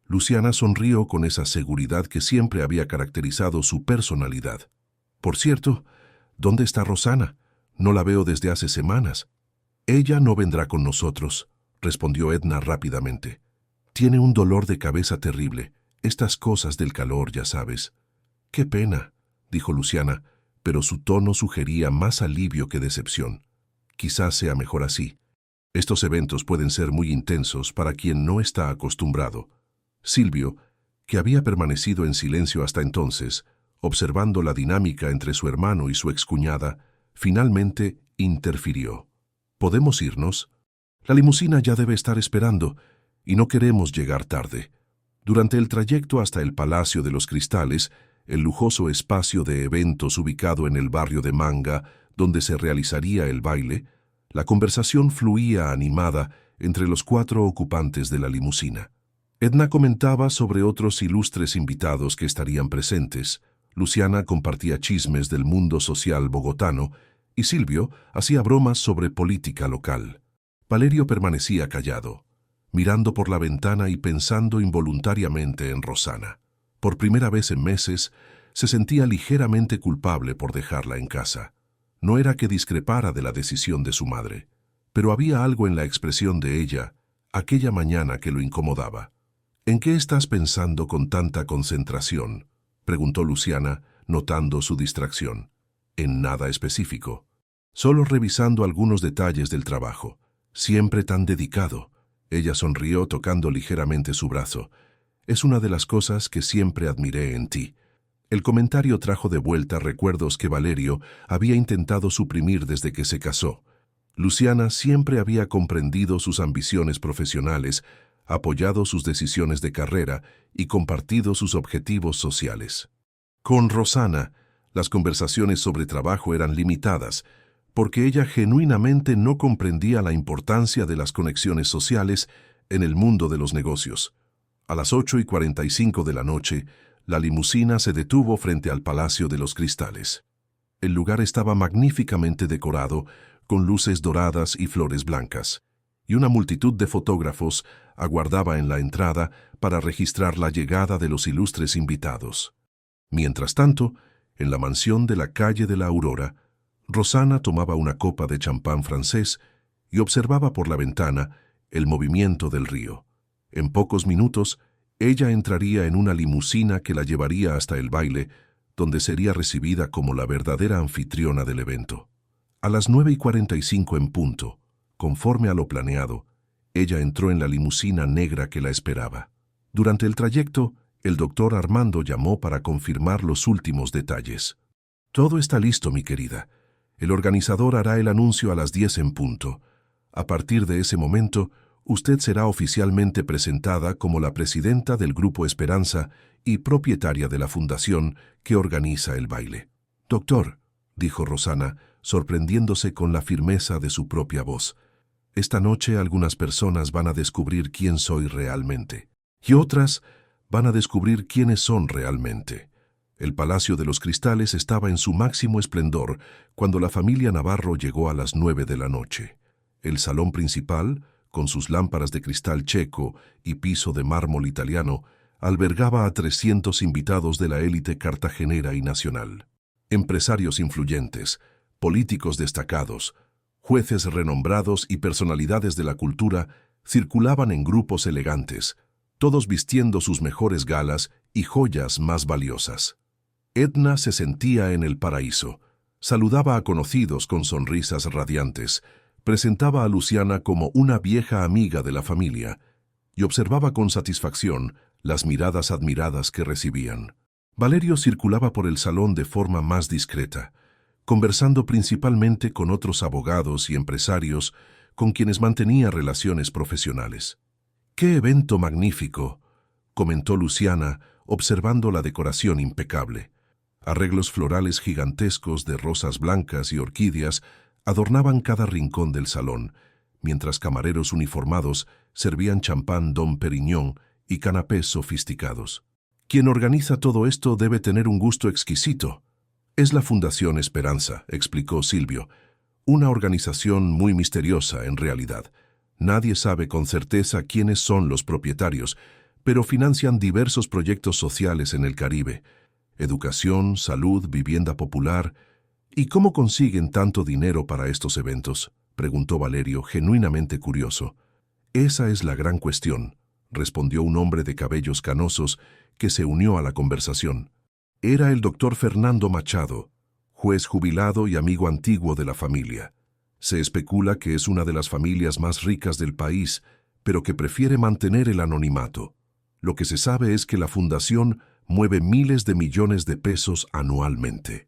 Luciana sonrió con esa seguridad que siempre había caracterizado su personalidad. «Por cierto, ¿dónde está Rosana? No la veo desde hace semanas». «Ella no vendrá con nosotros», respondió Edna rápidamente. «Tiene un dolor de cabeza terrible. Estas cosas del calor, ya sabes». «Qué pena», dijo Luciana, pero su tono sugería más alivio que decepción. «Quizás sea mejor así. Estos eventos pueden ser muy intensos para quien no está acostumbrado». Silvio, que había permanecido en silencio hasta entonces, observando la dinámica entre su hermano y su excuñada, finalmente interfirió. «¿Podemos irnos? La limusina ya debe estar esperando y no queremos llegar tarde». Durante el trayecto hasta el Palacio de los Cristales, el lujoso espacio de eventos ubicado en el barrio de Manga, donde se realizaría el baile, la conversación fluía animada entre los 4 ocupantes de la limusina. Edna comentaba sobre otros ilustres invitados que estarían presentes. Luciana compartía chismes del mundo social bogotano y Silvio hacía bromas sobre política local. Valerio permanecía callado, mirando por la ventana y pensando involuntariamente en Rosana. Por primera vez en meses, se sentía ligeramente culpable por dejarla en casa. No era que discrepara de la decisión de su madre, pero había algo en la expresión de ella aquella mañana que lo incomodaba. «¿En qué estás pensando con tanta concentración?», preguntó Luciana, notando su distracción. «En nada específico. Solo revisando algunos detalles del trabajo. Siempre tan dedicado». Ella sonrió tocando ligeramente su brazo. «Es una de las cosas que siempre admiré en ti». El comentario trajo de vuelta recuerdos que Valerio había intentado suprimir desde que se casó. Luciana siempre había comprendido sus ambiciones profesionales, apoyado sus decisiones de carrera y compartido sus objetivos sociales. Con Rosana, las conversaciones sobre trabajo eran limitadas, porque ella genuinamente no comprendía la importancia de las conexiones sociales en el mundo de los negocios. A las 8:45 de la noche, la limusina se detuvo frente al Palacio de los Cristales. El lugar estaba magníficamente decorado, con luces doradas y flores blancas, y una multitud de fotógrafos aguardaba en la entrada para registrar la llegada de los ilustres invitados. Mientras tanto, en la mansión de la calle de la Aurora, Rosana tomaba una copa de champán francés y observaba por la ventana el movimiento del río. En pocos minutos, ella entraría en una limusina que la llevaría hasta el baile, donde sería recibida como la verdadera anfitriona del evento. A las 9:45 en punto, conforme a lo planeado, ella entró en la limusina negra que la esperaba. Durante el trayecto, el doctor Armando llamó para confirmar los últimos detalles. «Todo está listo, mi querida. El organizador hará el anuncio a las 10 en punto. A partir de ese momento, usted será oficialmente presentada como la presidenta del Grupo Esperanza y propietaria de la fundación que organiza el baile». «Doctor», dijo Rosana, sorprendiéndose con la firmeza de su propia voz, «esta noche algunas personas van a descubrir quién soy realmente, y otras van a descubrir quiénes son realmente». El Palacio de los Cristales estaba en su máximo esplendor cuando la familia Navarro llegó a las 9 de la noche. El salón principal, con sus lámparas de cristal checo y piso de mármol italiano, albergaba a 300 invitados de la élite cartagenera y nacional. Empresarios influyentes, políticos destacados, jueces renombrados y personalidades de la cultura circulaban en grupos elegantes, todos vistiendo sus mejores galas y joyas más valiosas. Edna se sentía en el paraíso, saludaba a conocidos con sonrisas radiantes, presentaba a Luciana como una vieja amiga de la familia y observaba con satisfacción las miradas admiradas que recibían. Valerio circulaba por el salón de forma más discreta, conversando principalmente con otros abogados y empresarios con quienes mantenía relaciones profesionales. «¡Qué evento magnífico!», comentó Luciana, observando la decoración impecable. Arreglos florales gigantescos de rosas blancas y orquídeas adornaban cada rincón del salón, mientras camareros uniformados servían champán Dom Perignon y canapés sofisticados. «Quien organiza todo esto debe tener un gusto exquisito». «Es la Fundación Esperanza», explicó Silvio. «Una organización muy misteriosa, en realidad. Nadie sabe con certeza quiénes son los propietarios, pero financian diversos proyectos sociales en el Caribe. Educación, salud, vivienda popular. ¿Y cómo consiguen tanto dinero para estos eventos?», preguntó Valerio, genuinamente curioso. «Esa es la gran cuestión», respondió un hombre de cabellos canosos que se unió a la conversación. Era el doctor Fernando Machado, juez jubilado y amigo antiguo de la familia. Se especula que es una de las familias más ricas del país, pero que prefiere mantener el anonimato. Lo que se sabe es que la fundación mueve miles de millones de pesos anualmente.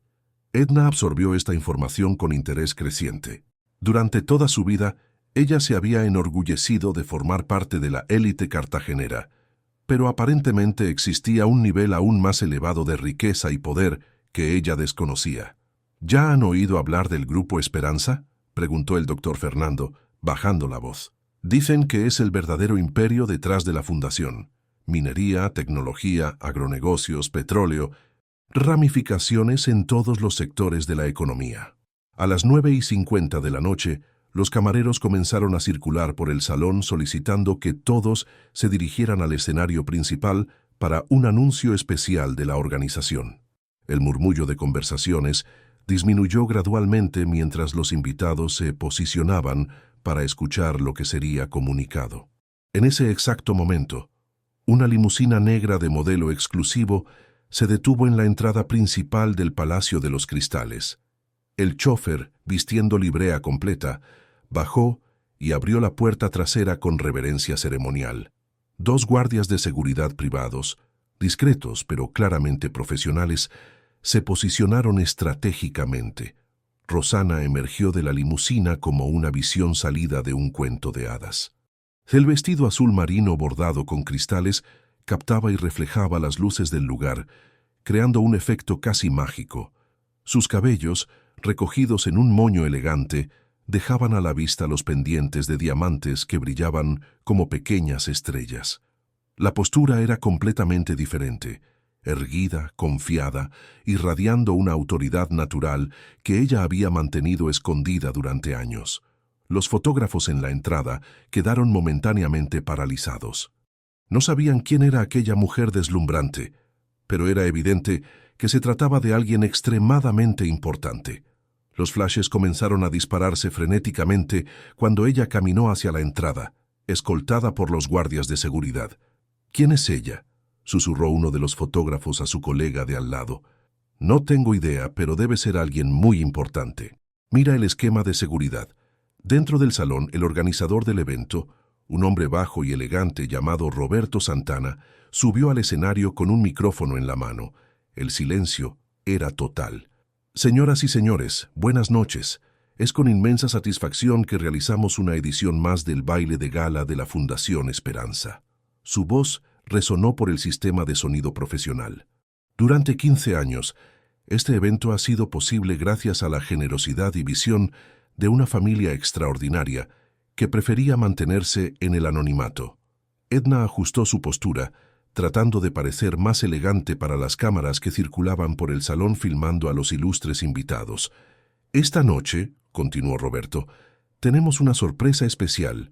Edna absorbió esta información con interés creciente. Durante toda su vida, ella se había enorgullecido de formar parte de la élite cartagenera, pero aparentemente existía un nivel aún más elevado de riqueza y poder que ella desconocía. «¿Ya han oído hablar del Grupo Esperanza?», preguntó el doctor Fernando, bajando la voz. «Dicen que es el verdadero imperio detrás de la fundación. Minería, tecnología, agronegocios, petróleo, ramificaciones en todos los sectores de la economía». A las 9:50 de la noche, los camareros comenzaron a circular por el salón solicitando que todos se dirigieran al escenario principal para un anuncio especial de la organización. El murmullo de conversaciones disminuyó gradualmente mientras los invitados se posicionaban para escuchar lo que sería comunicado. En ese exacto momento, una limusina negra de modelo exclusivo se detuvo en la entrada principal del Palacio de los Cristales. El chófer, vistiendo librea completa, bajó y abrió la puerta trasera con reverencia ceremonial. Dos guardias de seguridad privados, discretos pero claramente profesionales, se posicionaron estratégicamente. Rosana emergió de la limusina como una visión salida de un cuento de hadas. El vestido azul marino bordado con cristales captaba y reflejaba las luces del lugar, creando un efecto casi mágico. Sus cabellos, recogidos en un moño elegante, dejaban a la vista los pendientes de diamantes que brillaban como pequeñas estrellas. La postura era completamente diferente, erguida, confiada, irradiando una autoridad natural que ella había mantenido escondida durante años. Los fotógrafos en la entrada quedaron momentáneamente paralizados. No sabían quién era aquella mujer deslumbrante, pero era evidente que se trataba de alguien extremadamente importante. Los flashes comenzaron a dispararse frenéticamente cuando ella caminó hacia la entrada, escoltada por los guardias de seguridad. «¿Quién es ella?», susurró uno de los fotógrafos a su colega de al lado. «No tengo idea, pero debe ser alguien muy importante. Mira el esquema de seguridad». Dentro del salón, el organizador del evento, un hombre bajo y elegante llamado Roberto Santana, subió al escenario con un micrófono en la mano. El silencio era total. «Señoras y señores, buenas noches. Es con inmensa satisfacción que realizamos una edición más del baile de gala de la Fundación Esperanza». Su voz resonó por el sistema de sonido profesional. Durante 15 años, este evento ha sido posible gracias a la generosidad y visión de una familia extraordinaria que prefería mantenerse en el anonimato. Edna ajustó su postura, tratando de parecer más elegante para las cámaras que circulaban por el salón filmando a los ilustres invitados. «Esta noche», continuó Roberto, «tenemos una sorpresa especial.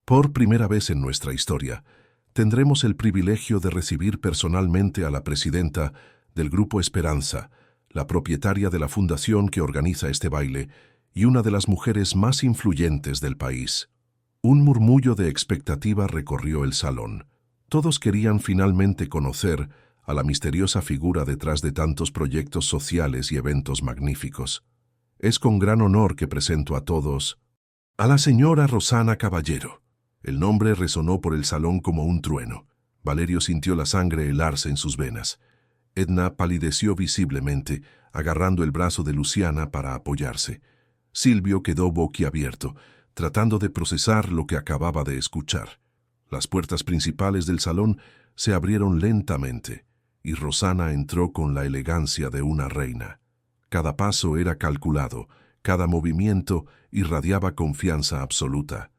Por primera vez en nuestra historia, tendremos el privilegio de recibir personalmente a la presidenta del Grupo Esperanza, la propietaria de la fundación que organiza este baile y una de las mujeres más influyentes del país». Un murmullo de expectativa recorrió el salón. Todos querían finalmente conocer a la misteriosa figura detrás de tantos proyectos sociales y eventos magníficos. Es con gran honor que presento a todos a la señora Rosana Caballero. El nombre resonó por el salón como un trueno. Valerio sintió la sangre helarse en sus venas. Edna palideció visiblemente, agarrando el brazo de Luciana para apoyarse. Silvio quedó boquiabierto, tratando de procesar lo que acababa de escuchar. Las puertas principales del salón se abrieron lentamente, y Rosana entró con la elegancia de una reina. Cada paso era calculado, cada movimiento irradiaba confianza absoluta.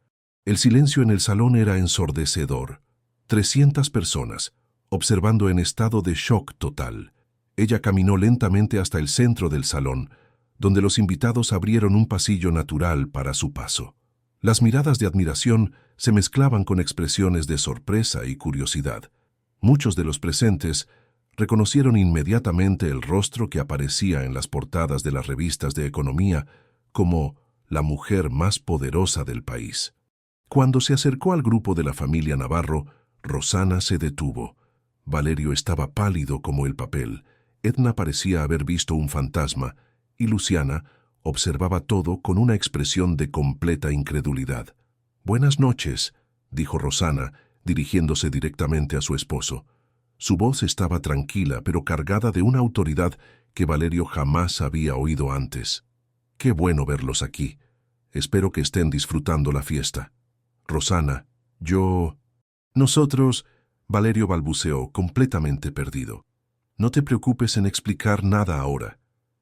El silencio en el salón era ensordecedor. 300 personas, observando en estado de shock total. Ella caminó lentamente hasta el centro del salón, donde los invitados abrieron un pasillo natural para su paso. Las miradas de admiración se mezclaban con expresiones de sorpresa y curiosidad. Muchos de los presentes reconocieron inmediatamente el rostro que aparecía en las portadas de las revistas de economía como la mujer más poderosa del país. Cuando se acercó al grupo de la familia Navarro, Rosana se detuvo. Valerio estaba pálido como el papel, Edna parecía haber visto un fantasma, y Luciana observaba todo con una expresión de completa incredulidad. «Buenas noches», dijo Rosana, dirigiéndose directamente a su esposo. Su voz estaba tranquila, pero cargada de una autoridad que Valerio jamás había oído antes. «Qué bueno verlos aquí. Espero que estén disfrutando la fiesta». «Rosana, nosotros», Valerio balbuceó, completamente perdido. «No te preocupes en explicar nada ahora»,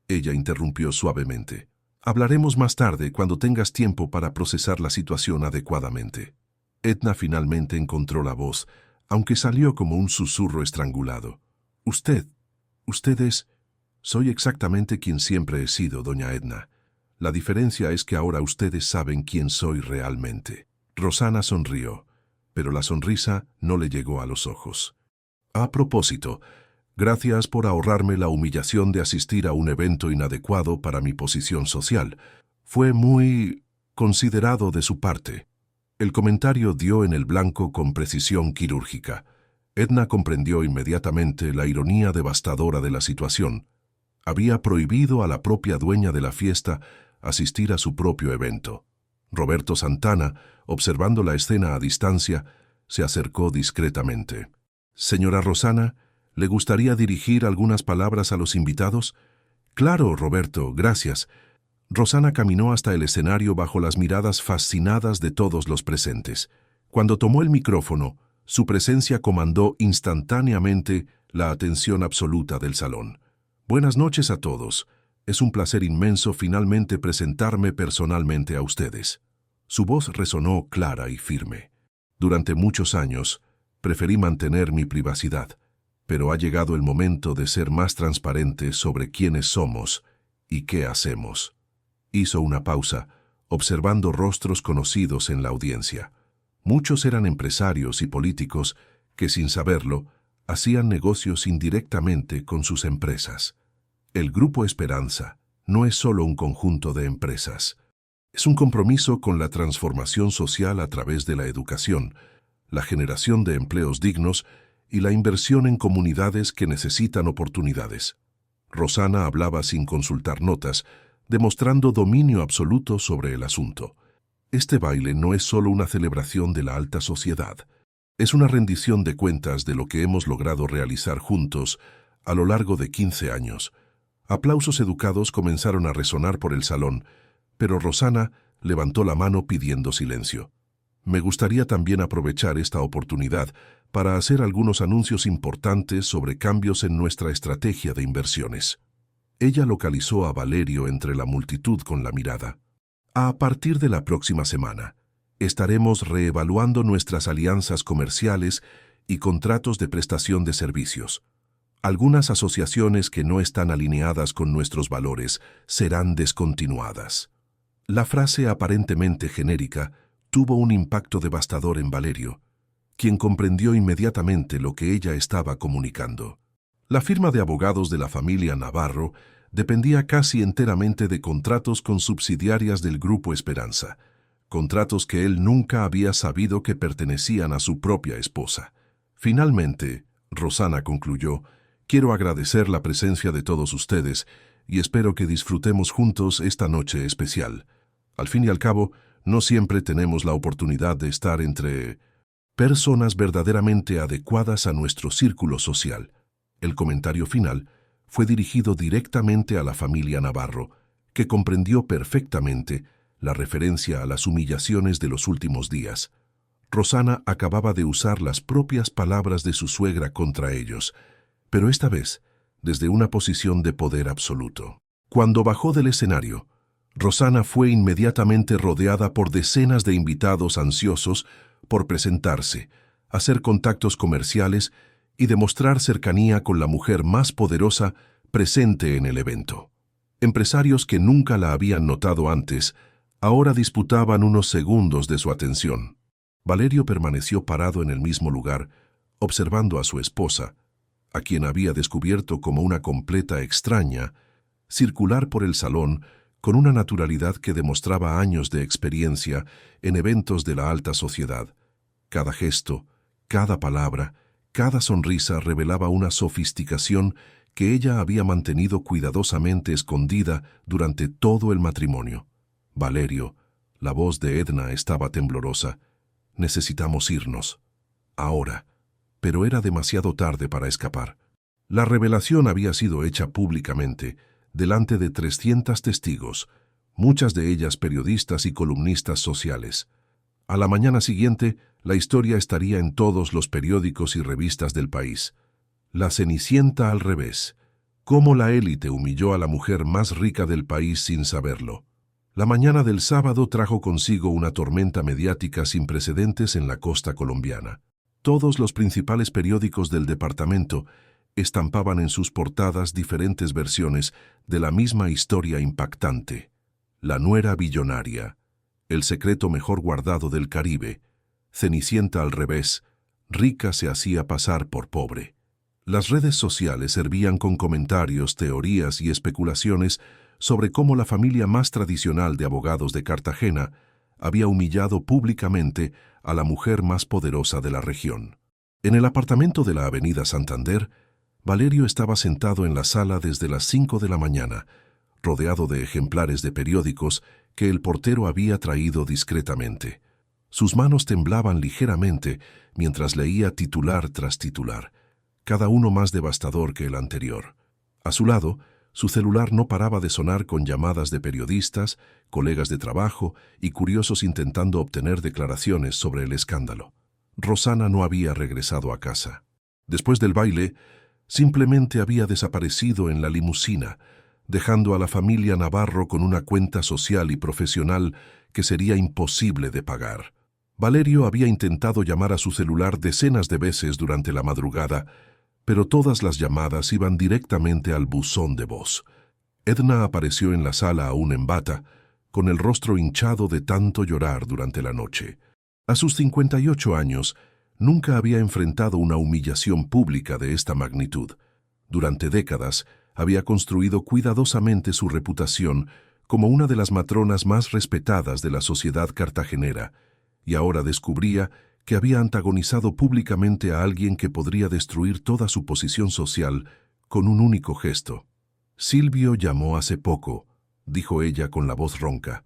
ella interrumpió suavemente. «Hablaremos más tarde cuando tengas tiempo para procesar la situación adecuadamente». Edna finalmente encontró la voz, aunque salió como un susurro estrangulado. Usted es... Soy exactamente quien siempre he sido, doña Edna. La diferencia es que ahora ustedes saben quién soy realmente. Rosana sonrió, pero la sonrisa no le llegó a los ojos. A propósito, gracias por ahorrarme la humillación de asistir a un evento inadecuado para mi posición social. Fue muy considerado de su parte. El comentario dio en el blanco con precisión quirúrgica. Edna comprendió inmediatamente la ironía devastadora de la situación. Había prohibido a la propia dueña de la fiesta asistir a su propio evento. Roberto Santana, observando la escena a distancia, se acercó discretamente. «Señora Rosana, ¿le gustaría dirigir algunas palabras a los invitados?» «Claro, Roberto, gracias». Rosana caminó hasta el escenario bajo las miradas fascinadas de todos los presentes. Cuando tomó el micrófono, su presencia comandó instantáneamente la atención absoluta del salón. «Buenas noches a todos. Es un placer inmenso finalmente presentarme personalmente a ustedes». Su voz resonó clara y firme. «Durante muchos años, preferí mantener mi privacidad, pero ha llegado el momento de ser más transparente sobre quiénes somos y qué hacemos». Hizo una pausa, observando rostros conocidos en la audiencia. Muchos eran empresarios y políticos que, sin saberlo, hacían negocios indirectamente con sus empresas. El Grupo Esperanza no es solo un conjunto de empresas. Es un compromiso con la transformación social a través de la educación, la generación de empleos dignos y la inversión en comunidades que necesitan oportunidades. Rosana hablaba sin consultar notas, demostrando dominio absoluto sobre el asunto. Este baile no es solo una celebración de la alta sociedad, es una rendición de cuentas de lo que hemos logrado realizar juntos a lo largo de 15 años. Aplausos educados comenzaron a resonar por el salón, pero Rosana levantó la mano pidiendo silencio. «Me gustaría también aprovechar esta oportunidad para hacer algunos anuncios importantes sobre cambios en nuestra estrategia de inversiones». Ella localizó a Valerio entre la multitud con la mirada. «A partir de la próxima semana, estaremos reevaluando nuestras alianzas comerciales y contratos de prestación de servicios. Algunas asociaciones que no están alineadas con nuestros valores serán descontinuadas». La frase aparentemente genérica tuvo un impacto devastador en Valerio, quien comprendió inmediatamente lo que ella estaba comunicando. La firma de abogados de la familia Navarro dependía casi enteramente de contratos con subsidiarias del Grupo Esperanza, contratos que él nunca había sabido que pertenecían a su propia esposa. Finalmente, Rosana concluyó: «Quiero agradecer la presencia de todos ustedes y espero que disfrutemos juntos esta noche especial. Al fin y al cabo, no siempre tenemos la oportunidad de estar entre personas verdaderamente adecuadas a nuestro círculo social». El comentario final fue dirigido directamente a la familia Navarro, que comprendió perfectamente la referencia a las humillaciones de los últimos días. Rosana acababa de usar las propias palabras de su suegra contra ellos, pero esta vez desde una posición de poder absoluto. Cuando bajó del escenario, Rosana fue inmediatamente rodeada por decenas de invitados ansiosos por presentarse, hacer contactos comerciales y demostrar cercanía con la mujer más poderosa presente en el evento. Empresarios que nunca la habían notado antes, ahora disputaban unos segundos de su atención. Valerio permaneció parado en el mismo lugar, observando a su esposa, a quien había descubierto como una completa extraña, circular por el salón con una naturalidad que demostraba años de experiencia en eventos de la alta sociedad. Cada gesto, cada palabra, cada sonrisa revelaba una sofisticación que ella había mantenido cuidadosamente escondida durante todo el matrimonio. «Valerio», la voz de Edna estaba temblorosa, «necesitamos irnos. Ahora». Pero era demasiado tarde para escapar. La revelación había sido hecha públicamente, delante de 300 testigos, muchas de ellas periodistas y columnistas sociales. A la mañana siguiente, la historia estaría en todos los periódicos y revistas del país. La Cenicienta al revés. Cómo la élite humilló a la mujer más rica del país sin saberlo. La mañana del sábado trajo consigo una tormenta mediática sin precedentes en la costa colombiana. Todos los principales periódicos del departamento estampaban en sus portadas diferentes versiones de la misma historia impactante. la nuera billonaria, el secreto mejor guardado del Caribe, Cenicienta al revés, rica se hacía pasar por pobre. Las redes sociales servían con comentarios, teorías y especulaciones sobre cómo la familia más tradicional de abogados de Cartagena había humillado públicamente a la mujer más poderosa de la región. En el apartamento de la Avenida Santander, Valerio estaba sentado en la sala desde las 5 de la mañana, rodeado de ejemplares de periódicos que el portero había traído discretamente. Sus manos temblaban ligeramente mientras leía titular tras titular, cada uno más devastador que el anterior. A su lado, su celular no paraba de sonar con llamadas de periodistas, colegas de trabajo y curiosos intentando obtener declaraciones sobre el escándalo. Rosana no había regresado a casa. Después del baile, simplemente había desaparecido en la limusina, dejando a la familia Navarro con una cuenta social y profesional que sería imposible de pagar. Valerio había intentado llamar a su celular decenas de veces durante la madrugada, pero todas las llamadas iban directamente al buzón de voz. Edna apareció en la sala aún en bata, con el rostro hinchado de tanto llorar durante la noche. A sus 58 años, nunca había enfrentado una humillación pública de esta magnitud. Durante décadas, había construido cuidadosamente su reputación como una de las matronas más respetadas de la sociedad cartagenera, y ahora descubría que había antagonizado públicamente a alguien que podría destruir toda su posición social con un único gesto. Silvio llamó hace poco, dijo ella con la voz ronca.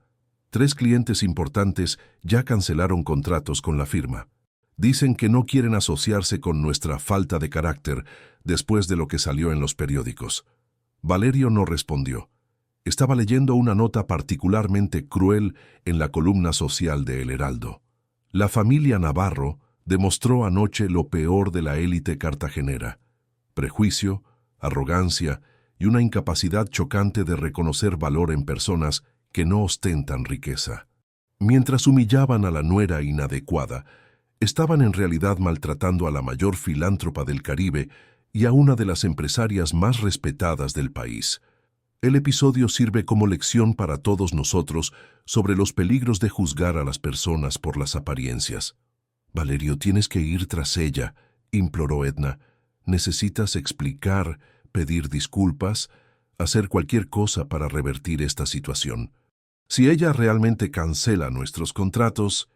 3 clientes importantes ya cancelaron contratos con la firma. Dicen que no quieren asociarse con nuestra falta de carácter después de lo que salió en los periódicos. Valerio no respondió. Estaba leyendo una nota particularmente cruel en la columna social de El Heraldo. La familia Navarro demostró anoche lo peor de la élite cartagenera: prejuicio, arrogancia y una incapacidad chocante de reconocer valor en personas que no ostentan riqueza. Mientras humillaban a la nuera inadecuada, estaban en realidad maltratando a la mayor filántropa del Caribe y a una de las empresarias más respetadas del país. El episodio sirve como lección para todos nosotros sobre los peligros de juzgar a las personas por las apariencias. Valerio, tienes que ir tras ella, imploró Edna. Necesitas explicar, pedir disculpas, hacer cualquier cosa para revertir esta situación. Si ella realmente cancela nuestros contratos...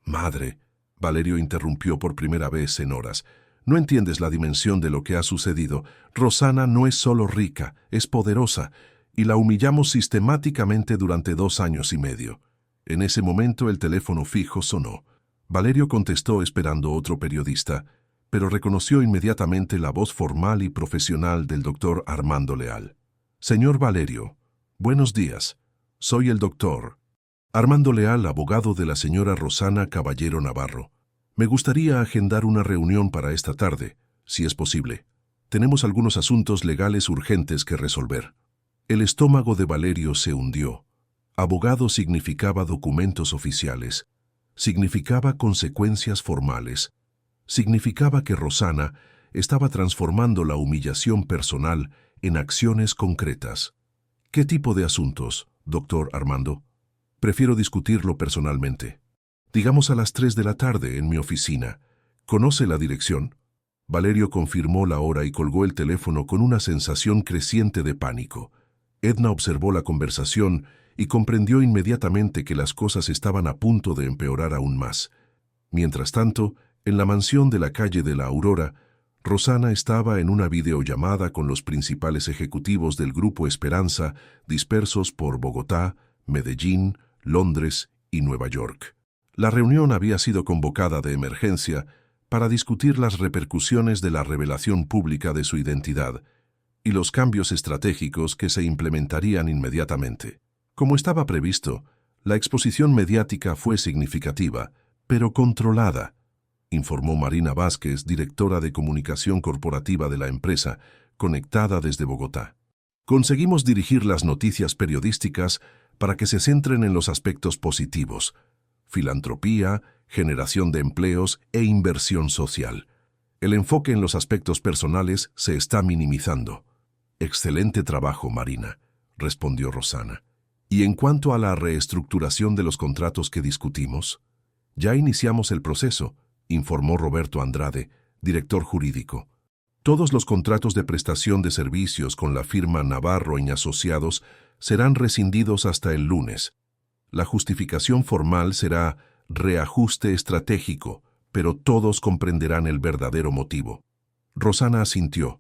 Madre, Valerio interrumpió por primera vez en horas. No entiendes la dimensión de lo que ha sucedido. Rosana no es solo rica, es poderosa, y la humillamos sistemáticamente durante 2 años y medio. En ese momento el teléfono fijo sonó. Valerio contestó esperando otro periodista, pero reconoció inmediatamente la voz formal y profesional del doctor Armando Leal. Señor Valerio, buenos días. Soy el doctor Armando Leal, abogado de la señora Rosana Caballero Navarro. Me gustaría agendar una reunión para esta tarde, si es posible. Tenemos algunos asuntos legales urgentes que resolver. El estómago de Valerio se hundió. Abogado significaba documentos oficiales, significaba consecuencias formales, significaba que Rosana estaba transformando la humillación personal en acciones concretas. ¿Qué tipo de asuntos, doctor Armando? Prefiero discutirlo personalmente. Digamos a las 3 de la tarde en mi oficina. ¿Conoce la dirección? Valerio confirmó la hora y colgó el teléfono con una sensación creciente de pánico. Edna observó la conversación y comprendió inmediatamente que las cosas estaban a punto de empeorar aún más. Mientras tanto, en la mansión de la calle de la Aurora, Rosana estaba en una videollamada con los principales ejecutivos del Grupo Esperanza, dispersos por Bogotá, Medellín, Londres y Nueva York. La reunión había sido convocada de emergencia para discutir las repercusiones de la revelación pública de su identidad y los cambios estratégicos que se implementarían inmediatamente. Como estaba previsto, la exposición mediática fue significativa, pero controlada, informó Marina Vázquez, directora de comunicación corporativa de la empresa, conectada desde Bogotá. Conseguimos dirigir las noticias periodísticas para que se centren en los aspectos positivos: filantropía, generación de empleos e inversión social. El enfoque en los aspectos personales se está minimizando. Excelente trabajo, Marina, respondió Rosana. Y en cuanto a la reestructuración de los contratos que discutimos, ya iniciamos el proceso, informó Roberto Andrade, director jurídico. Todos los contratos de prestación de servicios con la firma Navarro y Asociados serán rescindidos hasta el lunes. La justificación formal será reajuste estratégico, pero todos comprenderán el verdadero motivo. Rosana asintió.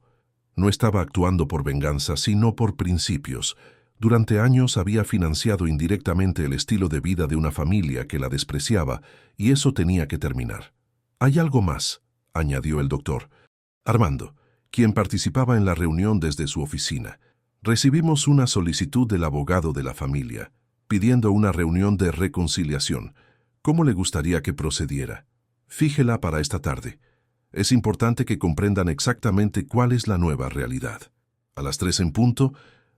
No estaba actuando por venganza, sino por principios. Durante años había financiado indirectamente el estilo de vida de una familia que la despreciaba, y eso tenía que terminar. Hay algo más, añadió el doctor. Armando, quien participaba en la reunión desde su oficina. Recibimos una solicitud del abogado de la familia, pidiendo una reunión de reconciliación. ¿Cómo le gustaría que procediera? Fíjela para esta tarde. Es importante que comprendan exactamente cuál es la nueva realidad. A las 3 en punto,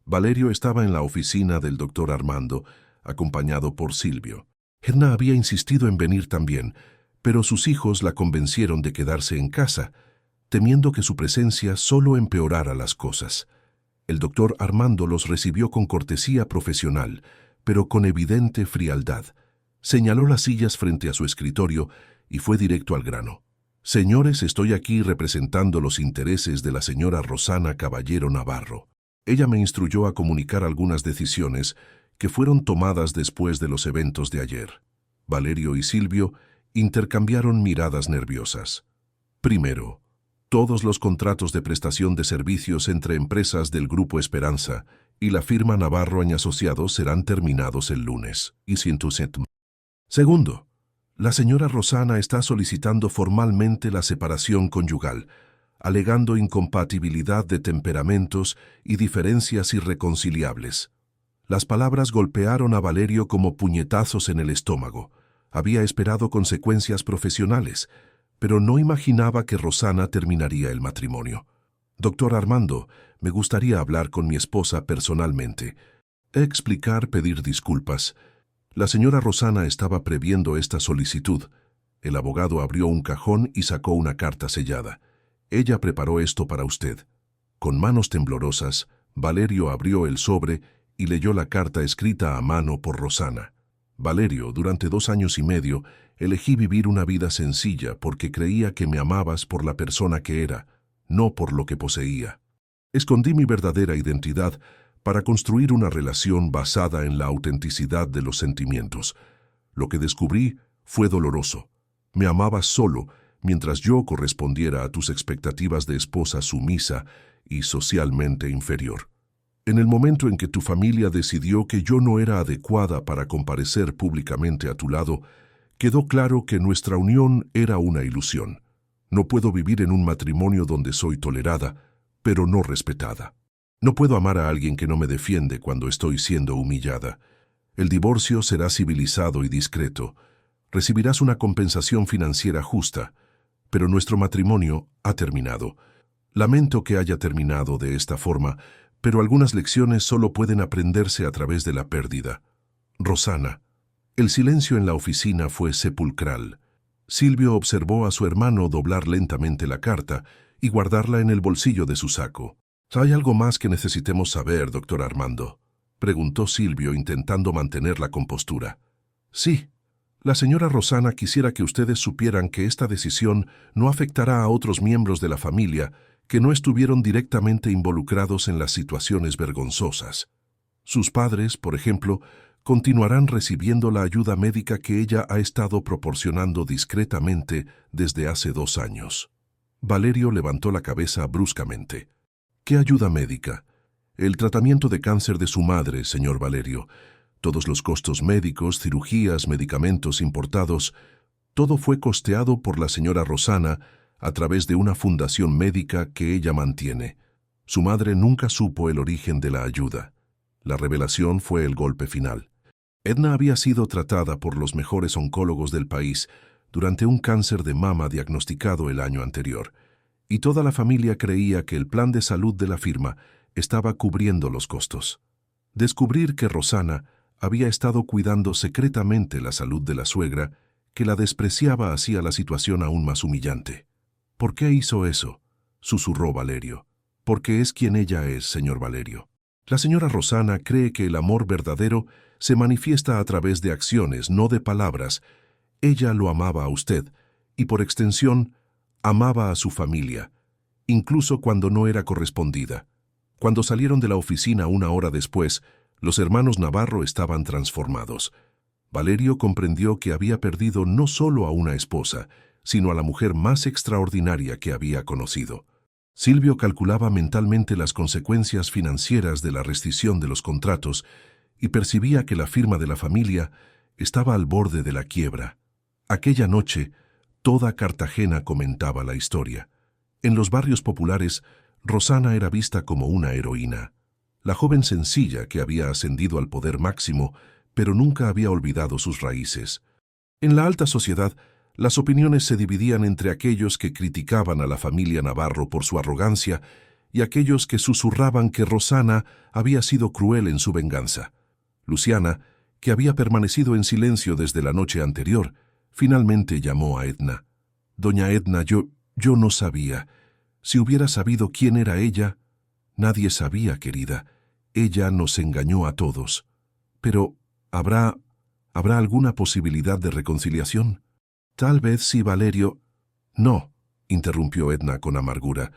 Valerio estaba en la oficina del doctor Armando, acompañado por Silvio. Edna había insistido en venir también, pero sus hijos la convencieron de quedarse en casa, temiendo que su presencia solo empeorara las cosas. El doctor Armando los recibió con cortesía profesional, pero con evidente frialdad. Señaló las sillas frente a su escritorio y fue directo al grano. Señores, estoy aquí representando los intereses de la señora Rosana Caballero Navarro. Ella me instruyó a comunicar algunas decisiones que fueron tomadas después de los eventos de ayer. Valerio y Silvio intercambiaron miradas nerviosas. Primero, todos los contratos de prestación de servicios entre empresas del Grupo Esperanza y la firma Navarro y Asociados serán terminados el lunes. Segundo, la señora Rosana está solicitando formalmente la separación conyugal, alegando incompatibilidad de temperamentos y diferencias irreconciliables. Las palabras golpearon a Valerio como puñetazos en el estómago. Había esperado consecuencias profesionales, pero no imaginaba que Rosana terminaría el matrimonio. Doctor Armando, me gustaría hablar con mi esposa personalmente. Explicar, pedir disculpas. La señora Rosana estaba previendo esta solicitud. El abogado abrió un cajón y sacó una carta sellada. Ella preparó esto para usted. Con manos temblorosas, Valerio abrió el sobre y leyó la carta escrita a mano por Rosana. Valerio, durante 2 años y medio, elegí vivir una vida sencilla porque creía que me amabas por la persona que era, no por lo que poseía. Escondí mi verdadera identidad para construir una relación basada en la autenticidad de los sentimientos. Lo que descubrí fue doloroso. Me amabas solo, mientras yo correspondiera a tus expectativas de esposa sumisa y socialmente inferior. En el momento en que tu familia decidió que yo no era adecuada para comparecer públicamente a tu lado, quedó claro que nuestra unión era una ilusión. No puedo vivir en un matrimonio donde soy tolerada, pero no respetada. No puedo amar a alguien que no me defiende cuando estoy siendo humillada. El divorcio será civilizado y discreto. Recibirás una compensación financiera justa, pero nuestro matrimonio ha terminado. Lamento que haya terminado de esta forma, pero algunas lecciones solo pueden aprenderse a través de la pérdida. Rosana. El silencio en la oficina fue sepulcral. Silvio observó a su hermano doblar lentamente la carta y guardarla en el bolsillo de su saco. ¿Hay algo más que necesitemos saber, doctor Armando?, preguntó Silvio intentando mantener la compostura. Sí. La señora Rosana quisiera que ustedes supieran que esta decisión no afectará a otros miembros de la familia que no estuvieron directamente involucrados en las situaciones vergonzosas. Sus padres, por ejemplo, continuarán recibiendo la ayuda médica que ella ha estado proporcionando discretamente desde hace 2 años. Valerio levantó la cabeza bruscamente. ¿Qué ayuda médica? El tratamiento de cáncer de su madre, señor Valerio. Todos los costos médicos, cirugías, medicamentos importados, todo fue costeado por la señora Rosana a través de una fundación médica que ella mantiene. Su madre nunca supo el origen de la ayuda. La revelación fue el golpe final. Edna había sido tratada por los mejores oncólogos del país durante un cáncer de mama diagnosticado el año anterior, y toda la familia creía que el plan de salud de la firma estaba cubriendo los costos. Descubrir que Rosana había estado cuidando secretamente la salud de la suegra, que la despreciaba, hacía la situación aún más humillante. ¿Por qué hizo eso?, susurró Valerio. Porque es quien ella es, señor Valerio. La señora Rosana cree que el amor verdadero se manifiesta a través de acciones, no de palabras. Ella lo amaba a usted, y por extensión, amaba a su familia, incluso cuando no era correspondida. Cuando salieron de la oficina una hora después, los hermanos Navarro estaban transformados. Valerio comprendió que había perdido no solo a una esposa, sino a la mujer más extraordinaria que había conocido. Silvio calculaba mentalmente las consecuencias financieras de la rescisión de los contratos y percibía que la firma de la familia estaba al borde de la quiebra. Aquella noche, toda Cartagena comentaba la historia. En los barrios populares, Rosana era vista como una heroína. La joven sencilla que había ascendido al poder máximo, pero nunca había olvidado sus raíces. En la alta sociedad, las opiniones se dividían entre aquellos que criticaban a la familia Navarro por su arrogancia y aquellos que susurraban que Rosana había sido cruel en su venganza. Luciana, que había permanecido en silencio desde la noche anterior, finalmente llamó a Edna. «Doña Edna, yo no sabía. Si hubiera sabido quién era ella...» «Nadie sabía, querida. Ella nos engañó a todos. Pero, ¿habrá alguna posibilidad de reconciliación?» «Tal vez sí, Valerio...» «No», interrumpió Edna con amargura.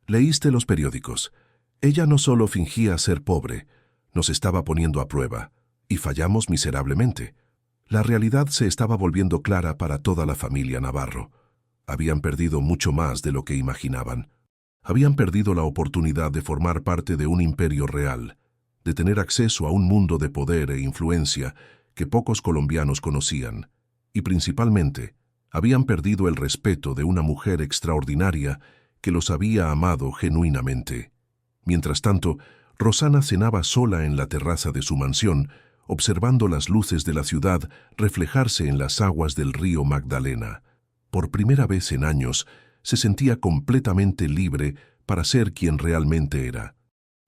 «Leíste los periódicos. Ella no solo fingía ser pobre, nos estaba poniendo a prueba, y fallamos miserablemente. La realidad se estaba volviendo clara para toda la familia Navarro. Habían perdido mucho más de lo que imaginaban. Habían perdido la oportunidad de formar parte de un imperio real, de tener acceso a un mundo de poder e influencia que pocos colombianos conocían, y principalmente, habían perdido el respeto de una mujer extraordinaria que los había amado genuinamente. Mientras tanto, Rosana cenaba sola en la terraza de su mansión, observando las luces de la ciudad reflejarse en las aguas del río Magdalena. Por primera vez en años, se sentía completamente libre para ser quien realmente era.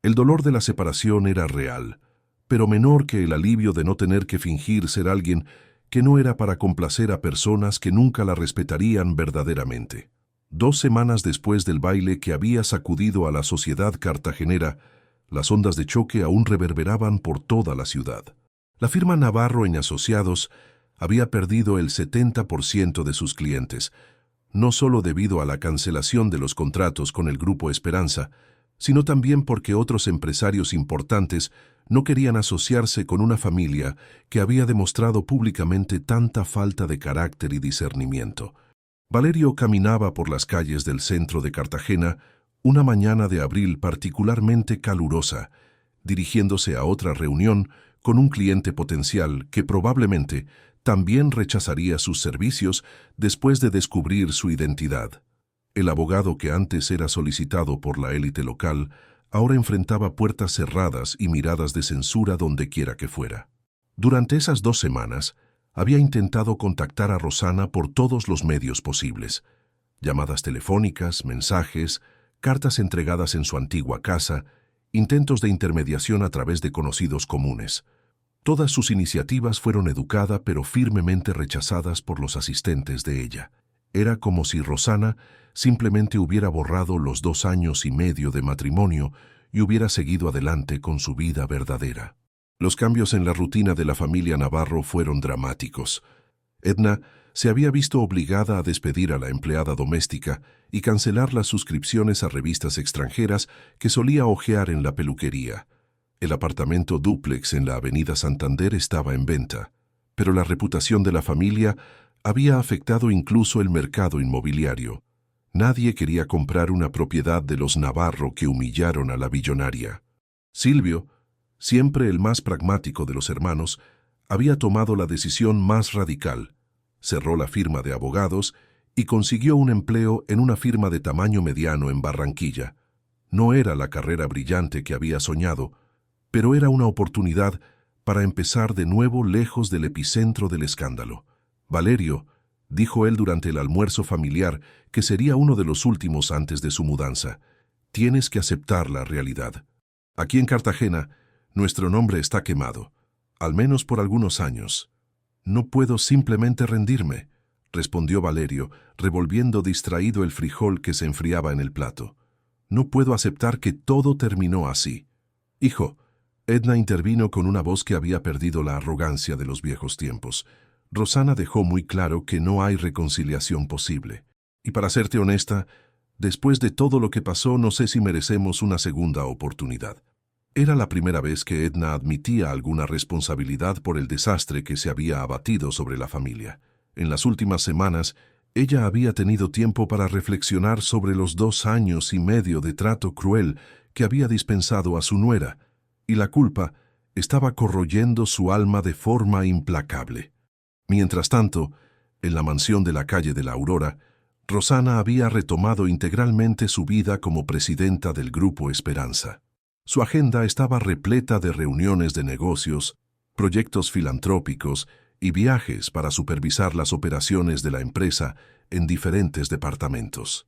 El dolor de la separación era real, pero menor que el alivio de no tener que fingir ser alguien que no era para complacer a personas que nunca la respetarían verdaderamente. 2 semanas después del baile que había sacudido a la sociedad cartagenera, las ondas de choque aún reverberaban por toda la ciudad. La firma Navarro en Asociados había perdido el 70% de sus clientes, no solo debido a la cancelación de los contratos con el Grupo Esperanza, sino también porque otros empresarios importantes no querían asociarse con una familia que había demostrado públicamente tanta falta de carácter y discernimiento. Valerio caminaba por las calles del centro de Cartagena una mañana de abril particularmente calurosa, dirigiéndose a otra reunión con un cliente potencial que probablemente también rechazaría sus servicios después de descubrir su identidad. El abogado que antes era solicitado por la élite local ahora enfrentaba puertas cerradas y miradas de censura donde quiera que fuera. Durante esas 2 semanas, había intentado contactar a Rosana por todos los medios posibles. Llamadas telefónicas, mensajes, cartas entregadas en su antigua casa, intentos de intermediación a través de conocidos comunes. Todas sus iniciativas fueron educadas pero firmemente rechazadas por los asistentes de ella. Era como si Rosana simplemente hubiera borrado los 2 años y medio de matrimonio y hubiera seguido adelante con su vida verdadera. Los cambios en la rutina de la familia Navarro fueron dramáticos. Edna se había visto obligada a despedir a la empleada doméstica y cancelar las suscripciones a revistas extranjeras que solía hojear en la peluquería. El apartamento dúplex en la avenida Santander estaba en venta, pero la reputación de la familia había afectado incluso el mercado inmobiliario. Nadie quería comprar una propiedad de los Navarro que humillaron a la billonaria. Silvio, siempre el más pragmático de los hermanos, había tomado la decisión más radical. Cerró la firma de abogados y consiguió un empleo en una firma de tamaño mediano en Barranquilla. No era la carrera brillante que había soñado, pero era una oportunidad para empezar de nuevo lejos del epicentro del escándalo. «Valerio», dijo él durante el almuerzo familiar, que sería uno de los últimos antes de su mudanza, «tienes que aceptar la realidad. Aquí en Cartagena, nuestro nombre está quemado, al menos por algunos años. No puedo simplemente rendirme», respondió Valerio, revolviendo distraído el frijol que se enfriaba en el plato. «No puedo aceptar que todo terminó así. Hijo, Edna intervino con una voz que había perdido la arrogancia de los viejos tiempos. Rosana dejó muy claro que no hay reconciliación posible. Y para serte honesta, después de todo lo que pasó, no sé si merecemos una segunda oportunidad. Era la primera vez que Edna admitía alguna responsabilidad por el desastre que se había abatido sobre la familia. En las últimas semanas, ella había tenido tiempo para reflexionar sobre los 2 años y medio de trato cruel que había dispensado a su nuera, y la culpa estaba corroyendo su alma de forma implacable. Mientras tanto, en la mansión de la calle de la Aurora, Rosana había retomado integralmente su vida como presidenta del Grupo Esperanza. Su agenda estaba repleta de reuniones de negocios, proyectos filantrópicos y viajes para supervisar las operaciones de la empresa en diferentes departamentos.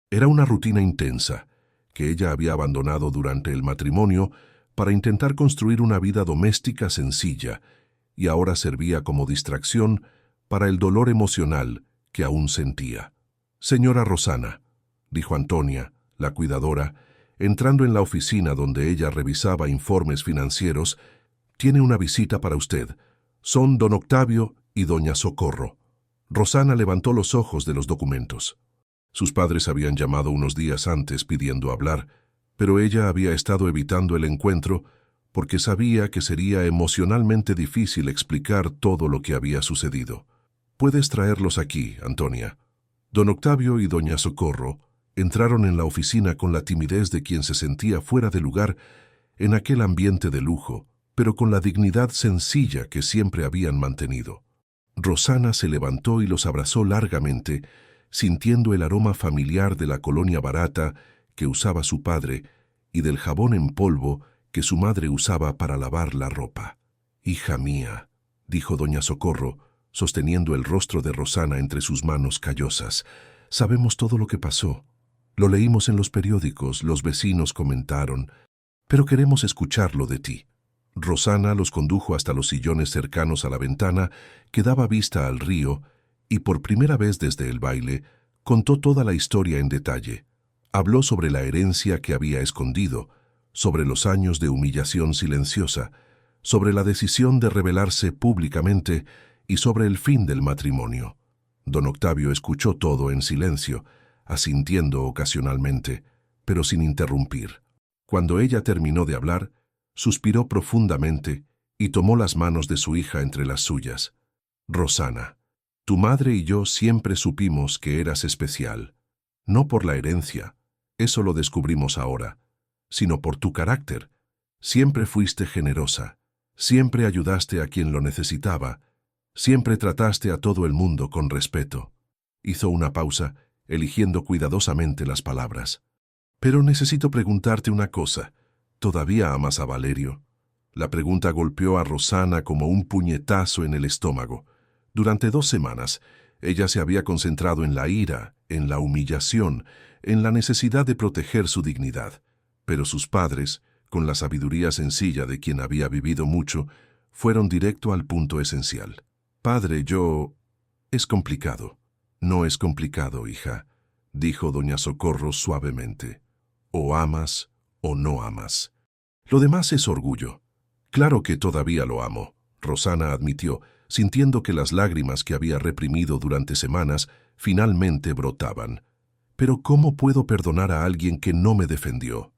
Era una rutina intensa, que ella había abandonado durante el matrimonio para intentar construir una vida doméstica sencilla, y ahora servía como distracción para el dolor emocional que aún sentía. «Señora Rosana», dijo Antonia, la cuidadora, entrando en la oficina donde ella revisaba informes financieros, «tiene una visita para usted. Son don Octavio y doña Socorro». Rosana levantó los ojos de los documentos. Sus padres habían llamado unos días antes pidiendo hablar, pero ella había estado evitando el encuentro porque sabía que sería emocionalmente difícil explicar todo lo que había sucedido. «Puedes traerlos aquí, Antonia». Don Octavio y doña Socorro entraron en la oficina con la timidez de quien se sentía fuera de lugar en aquel ambiente de lujo, pero con la dignidad sencilla que siempre habían mantenido. Rosana se levantó y los abrazó largamente, sintiendo el aroma familiar de la colonia barata que usaba su padre y del jabón en polvo que su madre usaba para lavar la ropa. «Hija mía», dijo doña Socorro, sosteniendo el rostro de Rosana entre sus manos callosas, «sabemos todo lo que pasó. Lo leímos en los periódicos, los vecinos comentaron, pero queremos escucharlo de ti». Rosana los condujo hasta los sillones cercanos a la ventana que daba vista al río y por primera vez desde el baile contó toda la historia en detalle. Habló sobre la herencia que había escondido, sobre los años de humillación silenciosa, sobre la decisión de rebelarse públicamente y sobre el fin del matrimonio. Don Octavio escuchó todo en silencio, asintiendo ocasionalmente, pero sin interrumpir. Cuando ella terminó de hablar, suspiró profundamente y tomó las manos de su hija entre las suyas. «Rosana, tu madre y yo siempre supimos que eras especial, no por la herencia, eso lo descubrimos ahora, sino por tu carácter. Siempre fuiste generosa, siempre ayudaste a quien lo necesitaba, siempre trataste a todo el mundo con respeto». Hizo una pausa, eligiendo cuidadosamente las palabras. «Pero necesito preguntarte una cosa. ¿Todavía amas a Valerio?». La pregunta golpeó a Rosana como un puñetazo en el estómago. Durante 2 semanas, ella se había concentrado en la ira, en la humillación, en la necesidad de proteger su dignidad. Pero sus padres, con la sabiduría sencilla de quien había vivido mucho, fueron directo al punto esencial. «Padre, yo...». «Es complicado». «No es complicado, hija», dijo doña Socorro suavemente. «O amas o no amas. Lo demás es orgullo». «Claro que todavía lo amo», Rosana admitió, sintiendo que las lágrimas que había reprimido durante semanas finalmente brotaban. «Pero ¿cómo puedo perdonar a alguien que no me defendió?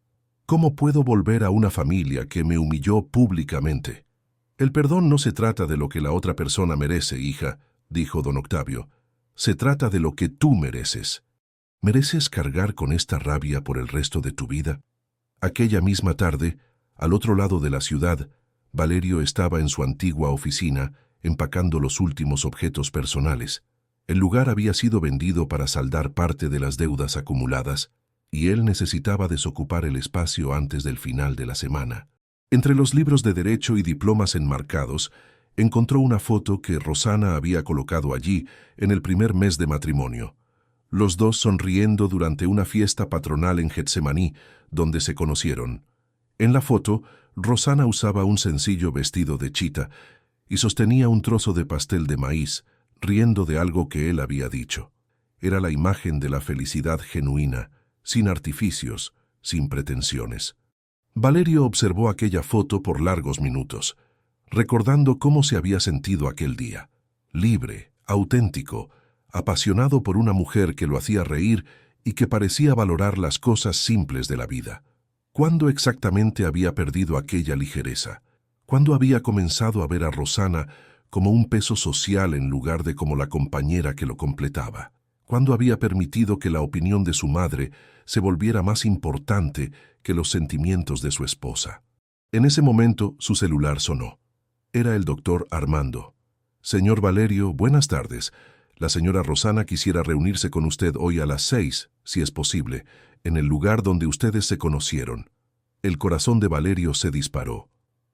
¿Cómo puedo volver a una familia que me humilló públicamente?» «El perdón no se trata de lo que la otra persona merece, hija», dijo don Octavio. «Se trata de lo que tú mereces. ¿Mereces cargar con esta rabia por el resto de tu vida?». Aquella misma tarde, al otro lado de la ciudad, Valerio estaba en su antigua oficina empacando los últimos objetos personales. El lugar había sido vendido para saldar parte de las deudas acumuladas, y él necesitaba desocupar el espacio antes del final de la semana. Entre los libros de derecho y diplomas enmarcados, encontró una foto que Rosana había colocado allí en el primer mes de matrimonio. Los dos sonriendo durante una fiesta patronal en Getsemaní, donde se conocieron. En la foto, Rosana usaba un sencillo vestido de chita y sostenía un trozo de pastel de maíz, riendo de algo que él había dicho. Era la imagen de la felicidad genuina, sin artificios, sin pretensiones. Valerio observó aquella foto por largos minutos, recordando cómo se había sentido aquel día. Libre, auténtico, apasionado por una mujer que lo hacía reír y que parecía valorar las cosas simples de la vida. ¿Cuándo exactamente había perdido aquella ligereza? ¿Cuándo había comenzado a ver a Rosana como un peso social en lugar de como la compañera que lo completaba? ¿Cuándo había permitido que la opinión de su madre se volviera más importante que los sentimientos de su esposa? En ese momento su celular sonó. Era el doctor Armando. Señor Valerio, buenas tardes. La señora Rosana quisiera reunirse con usted hoy a las 6, si es posible, en el lugar donde ustedes se conocieron. El corazón de Valerio se disparó.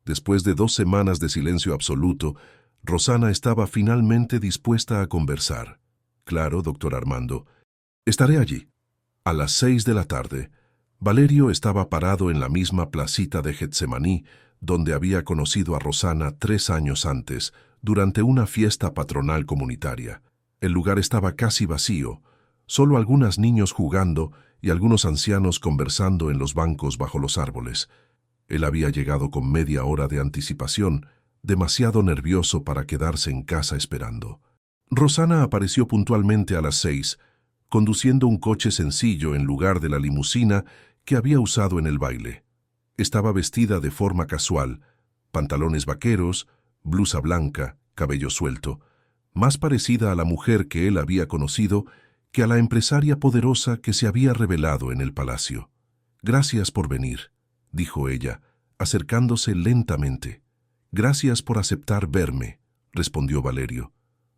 Después de 2 semanas de silencio absoluto, Rosana estaba finalmente dispuesta a conversar. Claro, doctor Armando. Estaré allí. A las 6 de la tarde, Valerio estaba parado en la misma placita de Getsemaní, donde había conocido a Rosana 3 años antes, durante una fiesta patronal comunitaria. El lugar estaba casi vacío, solo algunos niños jugando y algunos ancianos conversando en los bancos bajo los árboles. Él había llegado con media hora de anticipación, demasiado nervioso para quedarse en casa esperando. Rosana apareció puntualmente a las 6, conduciendo un coche sencillo en lugar de la limusina que había usado en el baile. Estaba vestida de forma casual, pantalones vaqueros, blusa blanca, cabello suelto, más parecida a la mujer que él había conocido que a la empresaria poderosa que se había revelado en el palacio. «Gracias por venir», dijo ella, acercándose lentamente. «Gracias por aceptar verme», respondió Valerio.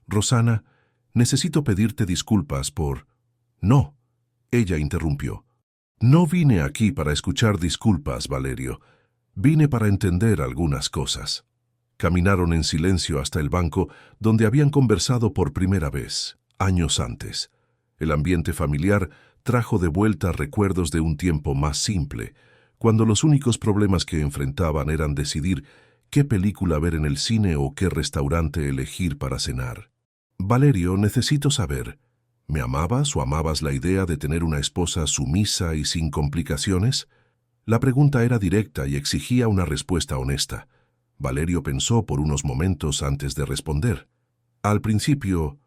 «Rosana, necesito pedirte disculpas por...» «No», ella interrumpió. «No vine aquí para escuchar disculpas, Valerio. Vine para entender algunas cosas». Caminaron en silencio hasta el banco donde habían conversado por primera vez, años antes. El ambiente familiar trajo de vuelta recuerdos de un tiempo más simple, cuando los únicos problemas que enfrentaban eran decidir qué película ver en el cine o qué restaurante elegir para cenar. «Valerio, necesito saber, ¿me amabas o amabas la idea de tener una esposa sumisa y sin complicaciones?» La pregunta era directa y exigía una respuesta honesta. Valerio pensó por unos momentos antes de responder. «Al principio,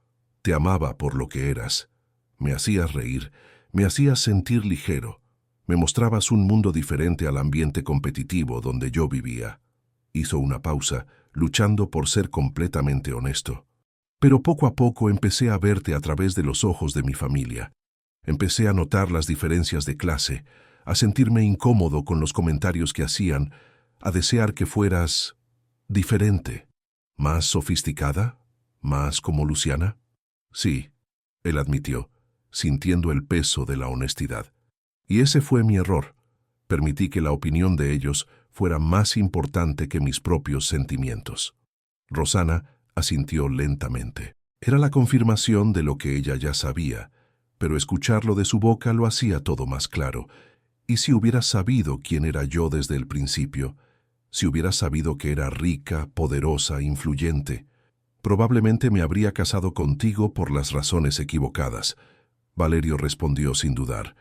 te amaba por lo que eras. Me hacías reír, me hacías sentir ligero. Me mostrabas un mundo diferente al ambiente competitivo donde yo vivía». Hizo una pausa, luchando por ser completamente honesto. «Pero poco a poco empecé a verte a través de los ojos de mi familia. Empecé a notar las diferencias de clase, a sentirme incómodo con los comentarios que hacían, a desear que fueras diferente. ¿Más sofisticada? ¿Más como Luciana?» «Sí», él admitió, sintiendo el peso de la honestidad. «Y ese fue mi error. Permití que la opinión de ellos fuera más importante que mis propios sentimientos». Rosana asintió lentamente. Era la confirmación de lo que ella ya sabía, pero escucharlo de su boca lo hacía todo más claro. «¿Y si hubieras sabido quién era yo desde el principio? Si hubieras sabido que era rica, poderosa, influyente, probablemente me habría casado contigo por las razones equivocadas», Valerio respondió sin dudar,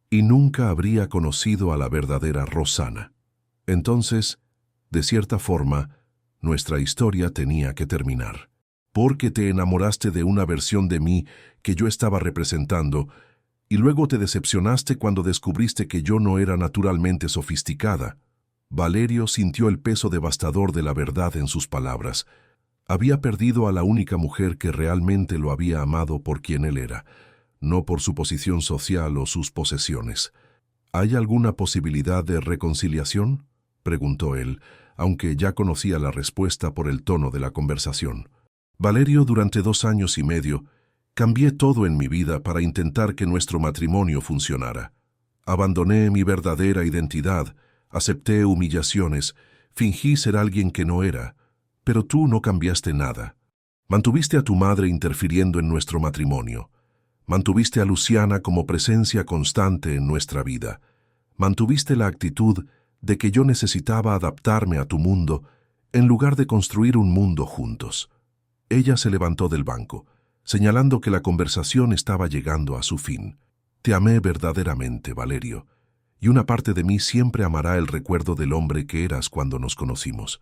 «y nunca habría conocido a la verdadera Rosana. Entonces, de cierta forma, nuestra historia tenía que terminar. Porque te enamoraste de una versión de mí que yo estaba representando, y luego te decepcionaste cuando descubriste que yo no era naturalmente sofisticada». Valerio sintió el peso devastador de la verdad en sus palabras. Había perdido a la única mujer que realmente lo había amado por quien él era, no por su posición social o sus posesiones. «¿Hay alguna posibilidad de reconciliación?», preguntó él, aunque ya conocía la respuesta por el tono de la conversación. «Valerio, durante 2 años y medio, cambié todo en mi vida para intentar que nuestro matrimonio funcionara. Abandoné mi verdadera identidad, acepté humillaciones, fingí ser alguien que no era, pero tú no cambiaste nada. Mantuviste a tu madre interfiriendo en nuestro matrimonio. Mantuviste a Luciana como presencia constante en nuestra vida. Mantuviste la actitud de que yo necesitaba adaptarme a tu mundo en lugar de construir un mundo juntos». Ella se levantó del banco, señalando que la conversación estaba llegando a su fin. «Te amé verdaderamente, Valerio, y una parte de mí siempre amará el recuerdo del hombre que eras cuando nos conocimos.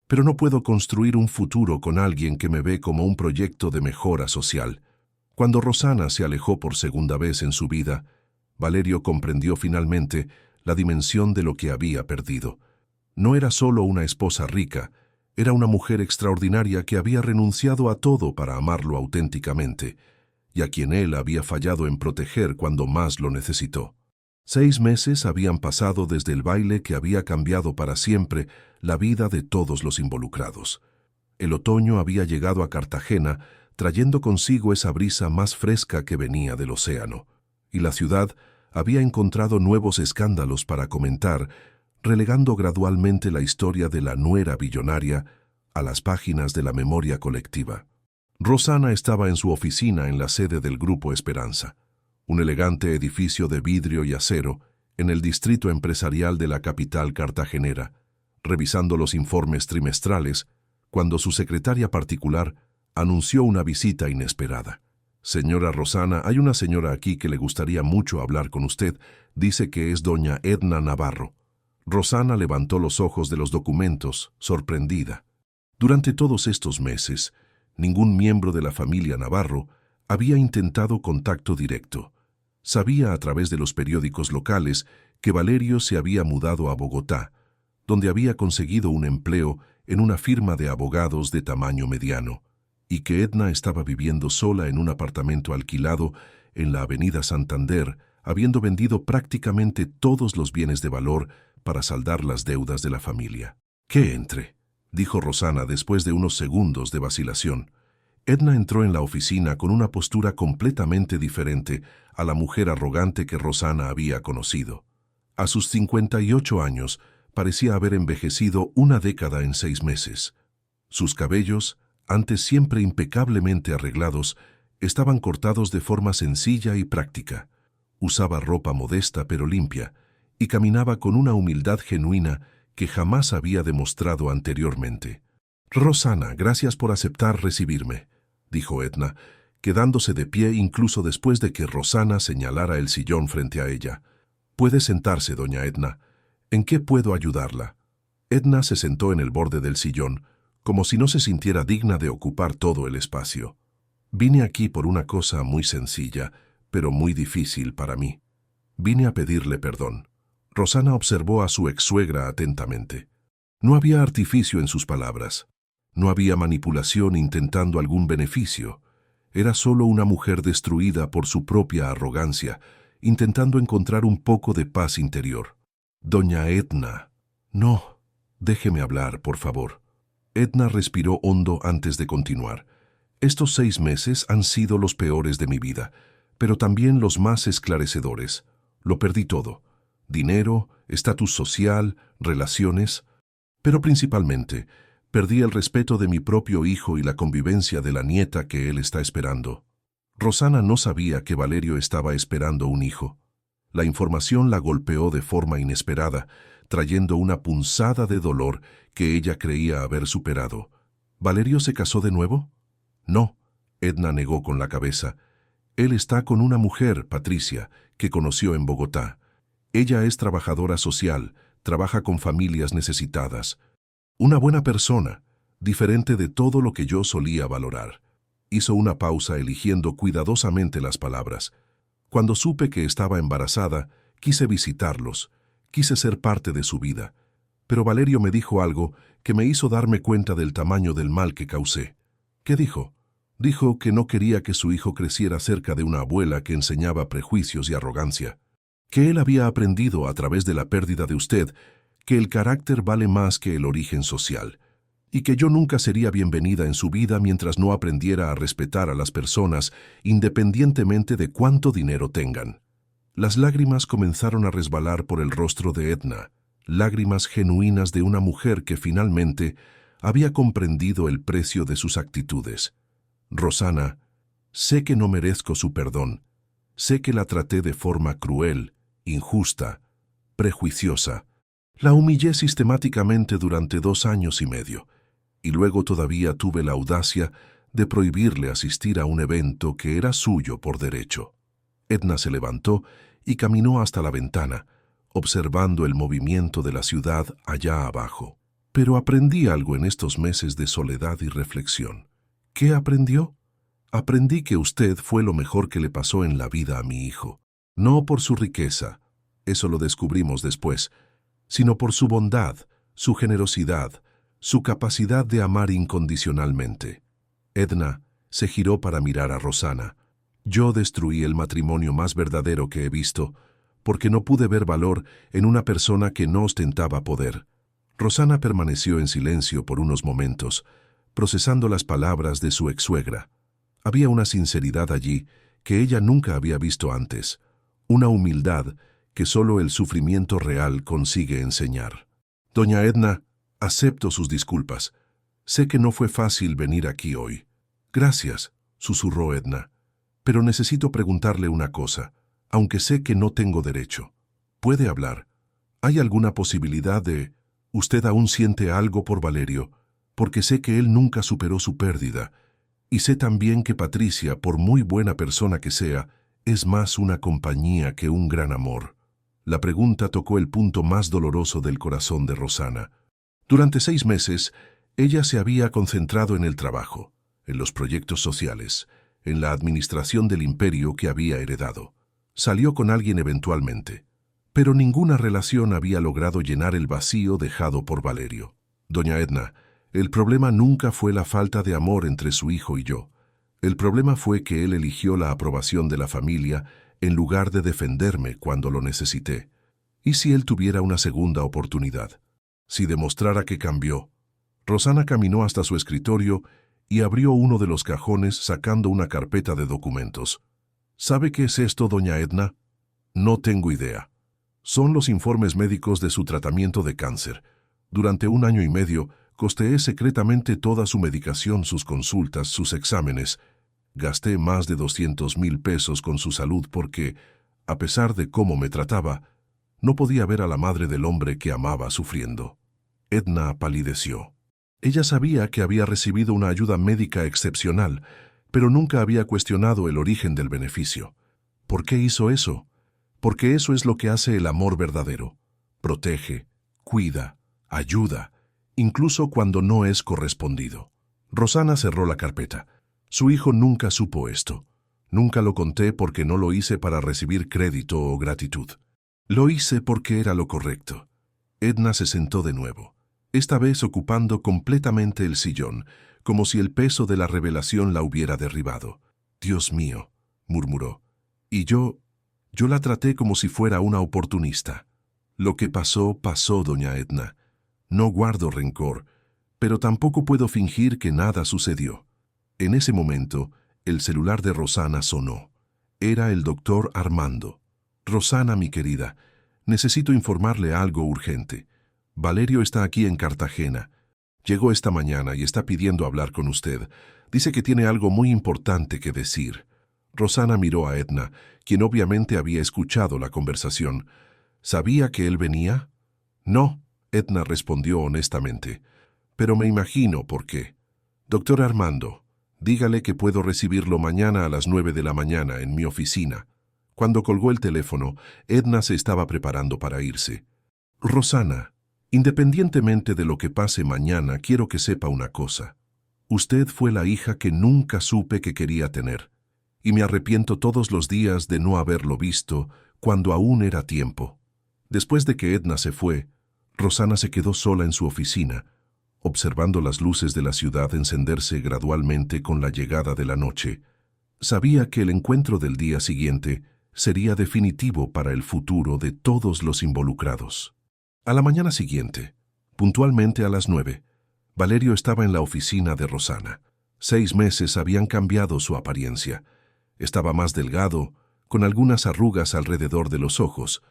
Pero no puedo construir un futuro con alguien que me ve como un proyecto de mejora social. Cuando Rosana se alejó por segunda vez en su vida, Valerio comprendió finalmente la dimensión de lo que había perdido. No era solo una esposa rica, era una mujer extraordinaria que había renunciado a todo para amarlo auténticamente, y a quien él había fallado en proteger cuando más lo necesitó. 6 meses habían pasado desde el baile que había cambiado para siempre la vida de todos los involucrados. El otoño había llegado a Cartagena, trayendo consigo esa brisa más fresca que venía del océano, y la ciudad había encontrado nuevos escándalos para comentar, relegando gradualmente la historia de la nuera billonaria a las páginas de la memoria colectiva. Rosana estaba en su oficina en la sede del Grupo Esperanza, un elegante edificio de vidrio y acero en el distrito empresarial de la capital cartagenera, revisando los informes trimestrales, cuando su secretaria particular anunció una visita inesperada. «Señora Rosana, hay una señora aquí que le gustaría mucho hablar con usted. Dice que es doña Edna Navarro». Rosana levantó los ojos de los documentos, sorprendida. Durante todos estos meses, ningún miembro de la familia Navarro había intentado contacto directo. Sabía a través de los periódicos locales que Valerio se había mudado a Bogotá, donde había conseguido un empleo en una firma de abogados de tamaño mediano, y que Edna estaba viviendo sola en un apartamento alquilado en la avenida Santander, habiendo vendido prácticamente todos los bienes de valor para saldar las deudas de la familia. «¿Qué entre?», dijo Rosana después de unos segundos de vacilación. Edna entró en la oficina con una postura completamente diferente a la mujer arrogante que Rosana había conocido. A sus 58 años, parecía haber envejecido una década en 6 meses. Sus cabellos, antes siempre impecablemente arreglados, estaban cortados de forma sencilla y práctica. Usaba ropa modesta pero limpia, y caminaba con una humildad genuina que jamás había demostrado anteriormente. «Rosana, gracias por aceptar recibirme», dijo Edna, quedándose de pie incluso después de que Rosana señalara el sillón frente a ella. «Puede sentarse, doña Edna. ¿En qué puedo ayudarla?» Edna se sentó en el borde del sillón, como si no se sintiera digna de ocupar todo el espacio. «Vine aquí por una cosa muy sencilla, pero muy difícil para mí. Vine a pedirle perdón». Rosana observó a su ex-suegra atentamente. No había artificio en sus palabras. No había manipulación intentando algún beneficio. Era solo una mujer destruida por su propia arrogancia, intentando encontrar un poco de paz interior. «Doña Edna». «No, déjeme hablar, por favor». Edna respiró hondo antes de continuar. «Estos 6 meses han sido los peores de mi vida, pero también los más esclarecedores. Lo perdí todo. Dinero, estatus social, relaciones, pero principalmente perdí el respeto de mi propio hijo y la convivencia de la nieta que él está esperando». Rosana no sabía que Valerio estaba esperando un hijo. La información la golpeó de forma inesperada, trayendo una punzada de dolor que ella creía haber superado. «¿Valerio se casó de nuevo?» «No», Edna negó con la cabeza. «Él está con una mujer, Patricia, que conoció en Bogotá. Ella es trabajadora social, trabaja con familias necesitadas. Una buena persona, diferente de todo lo que yo solía valorar». Hizo una pausa eligiendo cuidadosamente las palabras. «Cuando supe que estaba embarazada, quise visitarlos, quise ser parte de su vida. Pero Valerio me dijo algo que me hizo darme cuenta del tamaño del mal que causé». «¿Qué dijo?» «Dijo que no quería que su hijo creciera cerca de una abuela que enseñaba prejuicios y arrogancia. Que él había aprendido a través de la pérdida de usted que el carácter vale más que el origen social, y que yo nunca sería bienvenida en su vida mientras no aprendiera a respetar a las personas independientemente de cuánto dinero tengan». Las lágrimas comenzaron a resbalar por el rostro de Edna, lágrimas genuinas de una mujer que finalmente había comprendido el precio de sus actitudes. «Rosana, sé que no merezco su perdón. Sé que la traté de forma cruel, injusta, prejuiciosa. La humillé sistemáticamente durante 2 años y medio, y luego todavía tuve la audacia de prohibirle asistir a un evento que era suyo por derecho». Edna se levantó y caminó hasta la ventana, observando el movimiento de la ciudad allá abajo. Pero aprendí algo en estos meses de soledad y reflexión. ¿Qué aprendió? Aprendí que usted fue lo mejor que le pasó en la vida a mi hijo. No por su riqueza, eso lo descubrimos después, sino por su bondad, su generosidad, su capacidad de amar incondicionalmente. Edna se giró para mirar a Rosana. Yo destruí el matrimonio más verdadero que he visto, porque no pude ver valor en una persona que no ostentaba poder. Rosana permaneció en silencio por unos momentos, procesando las palabras de su ex-suegra. Había una sinceridad allí que ella nunca había visto antes, una humildad que solo el sufrimiento real consigue enseñar. Doña Edna, acepto sus disculpas. Sé que no fue fácil venir aquí hoy. Gracias, susurró Edna. Pero necesito preguntarle una cosa, aunque sé que no tengo derecho. ¿Puede hablar? ¿Hay alguna posibilidad de... Usted aún siente algo por Valerio, porque sé que él nunca superó su pérdida, y sé también que Patricia, por muy buena persona que sea, es más una compañía que un gran amor. La pregunta tocó el punto más doloroso del corazón de Rosana. Durante 6 meses, ella se había concentrado en el trabajo, en los proyectos sociales, en la administración del imperio que había heredado. Salió con alguien eventualmente, pero ninguna relación había logrado llenar el vacío dejado por Valerio. Doña Edna, el problema nunca fue la falta de amor entre su hijo y yo. El problema fue que él eligió la aprobación de la familia en lugar de defenderme cuando lo necesité. ¿Y si él tuviera una segunda oportunidad? Si demostrara que cambió. Rosana caminó hasta su escritorio y abrió uno de los cajones sacando una carpeta de documentos. ¿Sabe qué es esto, doña Edna? No tengo idea. Son los informes médicos de su tratamiento de cáncer. Durante 1 año y medio, costeé secretamente toda su medicación, sus consultas, sus exámenes. Gasté más de 200,000 pesos con su salud porque, a pesar de cómo me trataba, no podía ver a la madre del hombre que amaba sufriendo. Edna palideció. Ella sabía que había recibido una ayuda médica excepcional, pero nunca había cuestionado el origen del beneficio. ¿Por qué hizo eso? Porque eso es lo que hace el amor verdadero. Protege, cuida, ayuda, incluso cuando no es correspondido. Rosana cerró la carpeta. Su hijo nunca supo esto. Nunca lo conté porque no lo hice para recibir crédito o gratitud. Lo hice porque era lo correcto. Edna se sentó de nuevo, esta vez ocupando completamente el sillón, como si el peso de la revelación la hubiera derribado. «Dios mío», murmuró. «Y yo la traté como si fuera una oportunista. Lo que pasó, pasó, doña Edna. No guardo rencor, pero tampoco puedo fingir que nada sucedió». En ese momento, el celular de Rosana sonó. Era el doctor Armando. «Rosana, mi querida, necesito informarle algo urgente. Valerio está aquí en Cartagena. Llegó esta mañana y está pidiendo hablar con usted. Dice que tiene algo muy importante que decir». Rosana miró a Edna, quien obviamente había escuchado la conversación. ¿Sabía que él venía? No, Edna respondió honestamente. Pero me imagino por qué. Doctor Armando, dígale que puedo recibirlo mañana a las 9 de la mañana en mi oficina. Cuando colgó el teléfono, Edna se estaba preparando para irse. Rosana, independientemente de lo que pase mañana, quiero que sepa una cosa. Usted fue la hija que nunca supe que quería tener, y me arrepiento todos los días de no haberlo visto cuando aún era tiempo. Después de que Edna se fue, Rosana se quedó sola en su oficina, observando las luces de la ciudad encenderse gradualmente con la llegada de la noche. Sabía que el encuentro del día siguiente sería definitivo para el futuro de todos los involucrados. A la mañana siguiente, puntualmente a las 9, Valerio estaba en la oficina de Rosana. 6 meses habían cambiado su apariencia. Estaba más delgado, con algunas arrugas alrededor de los ojos,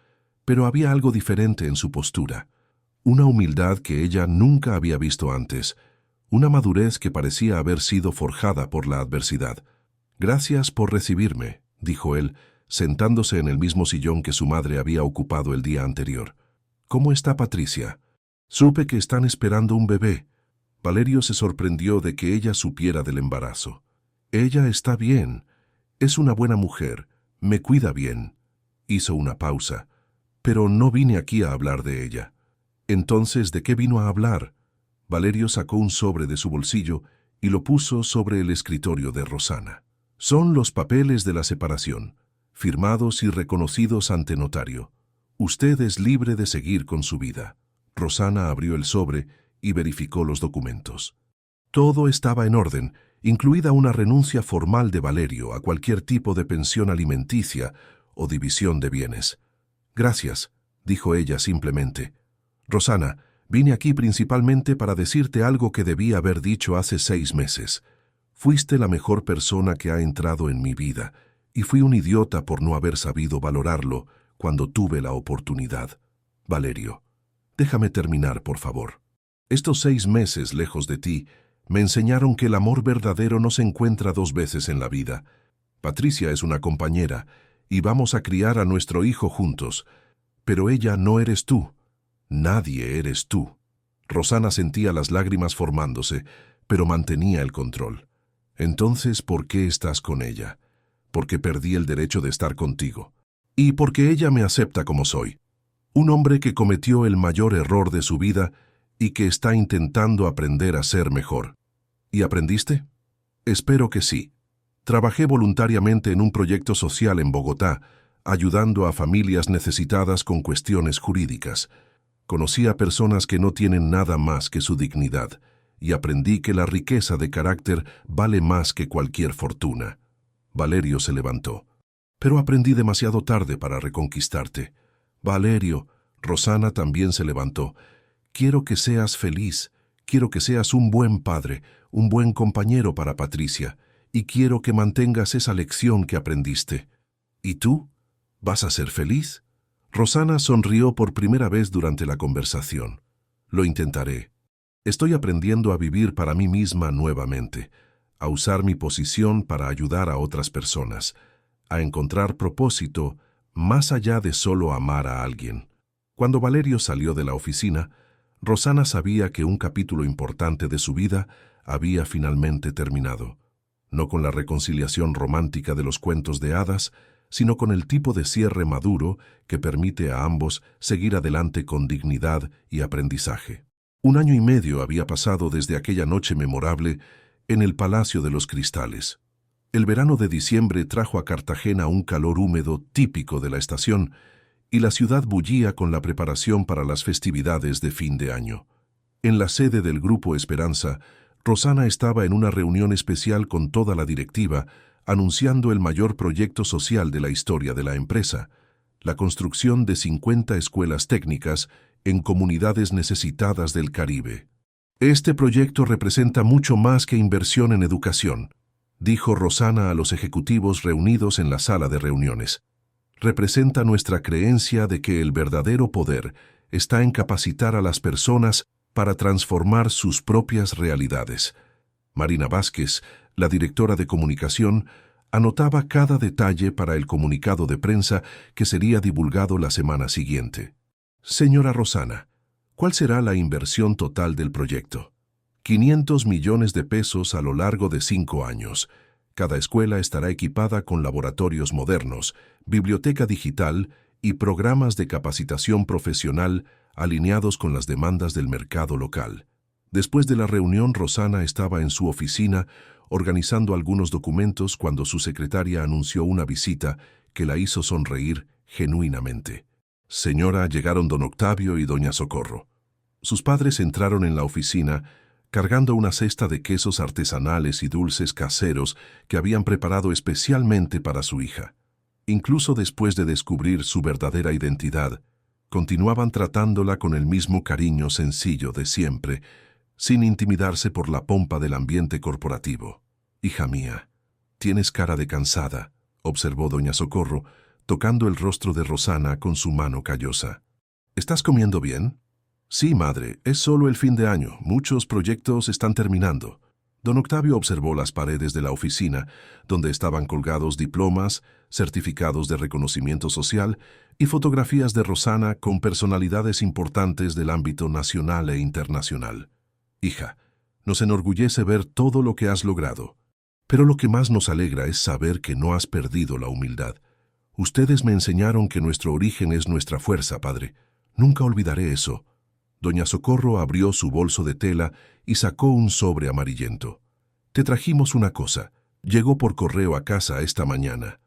pero había algo diferente en su postura. Una humildad que ella nunca había visto antes, una madurez que parecía haber sido forjada por la adversidad. «Gracias por recibirme», dijo él, sentándose en el mismo sillón que su madre había ocupado el día anterior. «¿Cómo está Patricia? Supe que están esperando un bebé». Valerio se sorprendió de que ella supiera del embarazo. «Ella está bien. Es una buena mujer. Me cuida bien». Hizo una pausa. Pero no vine aquí a hablar de ella. Entonces, ¿de qué vino a hablar? Valerio sacó un sobre de su bolsillo y lo puso sobre el escritorio de Rosana. Son los papeles de la separación, firmados y reconocidos ante notario. Usted es libre de seguir con su vida. Rosana abrió el sobre y verificó los documentos. Todo estaba en orden, incluida una renuncia formal de Valerio a cualquier tipo de pensión alimenticia o división de bienes. Gracias, dijo ella simplemente. Rosana, vine aquí principalmente para decirte algo que debí haber dicho hace 6 meses. Fuiste la mejor persona que ha entrado en mi vida, y fui un idiota por no haber sabido valorarlo cuando tuve la oportunidad. Valerio, déjame terminar, por favor. Estos 6 meses lejos de ti me enseñaron que el amor verdadero no se encuentra 2 veces en la vida. Patricia es una compañera, y vamos a criar a nuestro hijo juntos, pero ella no eres tú. Nadie eres tú. Rosana sentía las lágrimas formándose, pero mantenía el control. Entonces, ¿por qué estás con ella? Porque perdí el derecho de estar contigo. Y porque ella me acepta como soy. Un hombre que cometió el mayor error de su vida y que está intentando aprender a ser mejor. ¿Y aprendiste? Espero que sí. Trabajé voluntariamente en un proyecto social en Bogotá, ayudando a familias necesitadas con cuestiones jurídicas. Conocí a personas que no tienen nada más que su dignidad, y aprendí que la riqueza de carácter vale más que cualquier fortuna. Valerio se levantó. Pero aprendí demasiado tarde para reconquistarte. Valerio, Rosana también se levantó. Quiero que seas feliz, quiero que seas un buen padre, un buen compañero para Patricia, y quiero que mantengas esa lección que aprendiste. ¿Y tú? ¿Vas a ser feliz? Rosana sonrió por primera vez durante la conversación. Lo intentaré. Estoy aprendiendo a vivir para mí misma nuevamente, a usar mi posición para ayudar a otras personas, a encontrar propósito más allá de solo amar a alguien. Cuando Valerio salió de la oficina, Rosana sabía que un capítulo importante de su vida había finalmente terminado, no con la reconciliación romántica de los cuentos de hadas, sino con el tipo de cierre maduro que permite a ambos seguir adelante con dignidad y aprendizaje. 1 año y medio había pasado desde aquella noche memorable en el Palacio de los Cristales. El verano de diciembre trajo a Cartagena un calor húmedo típico de la estación, y la ciudad bullía con la preparación para las festividades de fin de año. En la sede del Grupo Esperanza, Rosana estaba en una reunión especial con toda la directiva, anunciando el mayor proyecto social de la historia de la empresa, la construcción de 50 escuelas técnicas en comunidades necesitadas del Caribe. Este proyecto representa mucho más que inversión en educación, dijo Rosana a los ejecutivos reunidos en la sala de reuniones. Representa nuestra creencia de que el verdadero poder está en capacitar a las personas para transformar sus propias realidades. Marina Vázquez, la directora de comunicación, anotaba cada detalle para el comunicado de prensa que sería divulgado la semana siguiente. Señora Rosana, ¿cuál será la inversión total del proyecto? 500 millones de pesos a lo largo de 5 años. Cada escuela estará equipada con laboratorios modernos, biblioteca digital y programas de capacitación profesional alineados con las demandas del mercado local. Después de la reunión, Rosana estaba en su oficina organizando algunos documentos cuando su secretaria anunció una visita que la hizo sonreír genuinamente. Señora, llegaron don Octavio y doña Socorro. Sus padres entraron en la oficina cargando una cesta de quesos artesanales y dulces caseros que habían preparado especialmente para su hija. Incluso después de descubrir su verdadera identidad, continuaban tratándola con el mismo cariño sencillo de siempre, sin intimidarse por la pompa del ambiente corporativo. «Hija mía, tienes cara de cansada», observó doña Socorro, tocando el rostro de Rosana con su mano callosa. «¿Estás comiendo bien?» «Sí, madre, es solo el fin de año. Muchos proyectos están terminando». Don Octavio observó las paredes de la oficina, donde estaban colgados diplomas, certificados de reconocimiento social y fotografías de Rosana con personalidades importantes del ámbito nacional e internacional. «Hija, nos enorgullece ver todo lo que has logrado, pero lo que más nos alegra es saber que no has perdido la humildad. Ustedes me enseñaron que nuestro origen es nuestra fuerza, padre. Nunca olvidaré eso. Doña Socorro abrió su bolso de tela y sacó un sobre amarillento. Te trajimos una cosa. Llegó por correo a casa esta mañana.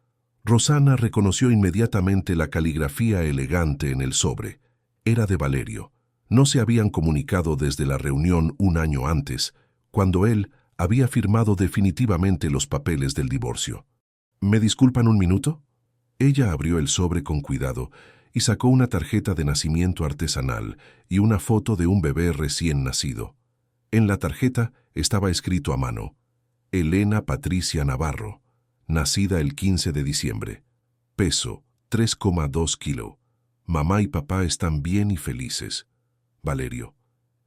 Rosana reconoció inmediatamente la caligrafía elegante en el sobre. Era de Valerio. No se habían comunicado desde la reunión un año antes, cuando él había firmado definitivamente los papeles del divorcio. ¿Me disculpan un minuto? Ella abrió el sobre con cuidado y sacó una tarjeta de nacimiento artesanal y una foto de un bebé recién nacido. En la tarjeta estaba escrito a mano: Elena Patricia Navarro, nacida el 15 de diciembre. Peso, 3,2 kilo. Mamá y papá están bien y felices. Valerio.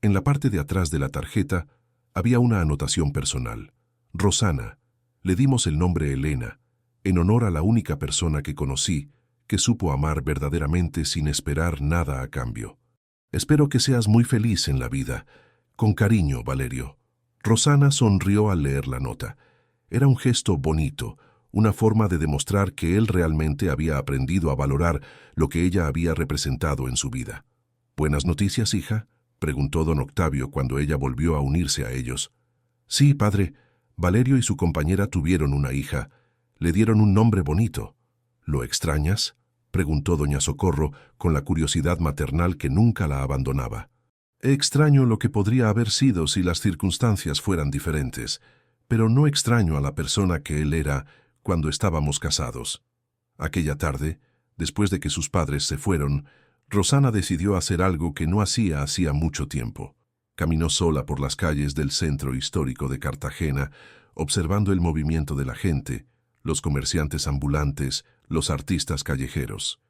En la parte de atrás de la tarjeta había una anotación personal. Rosana. Le dimos el nombre Elena, en honor a la única persona que conocí que supo amar verdaderamente sin esperar nada a cambio. Espero que seas muy feliz en la vida. Con cariño, Valerio. Rosana sonrió al leer la nota. Era un gesto bonito, una forma de demostrar que él realmente había aprendido a valorar lo que ella había representado en su vida. ¿Buenas noticias, hija?, preguntó don Octavio cuando ella volvió a unirse a ellos. Sí, padre. Valerio y su compañera tuvieron una hija. Le dieron un nombre bonito. ¿Lo extrañas?, preguntó doña Socorro con la curiosidad maternal que nunca la abandonaba. Extraño lo que podría haber sido si las circunstancias fueran diferentes, pero no extraño a la persona que él era cuando estábamos casados. Aquella tarde, después de que sus padres se fueron, Rosana decidió hacer algo que no hacía mucho tiempo. Caminó sola por las calles del centro histórico de Cartagena, observando el movimiento de la gente, los comerciantes ambulantes, los artistas callejeros.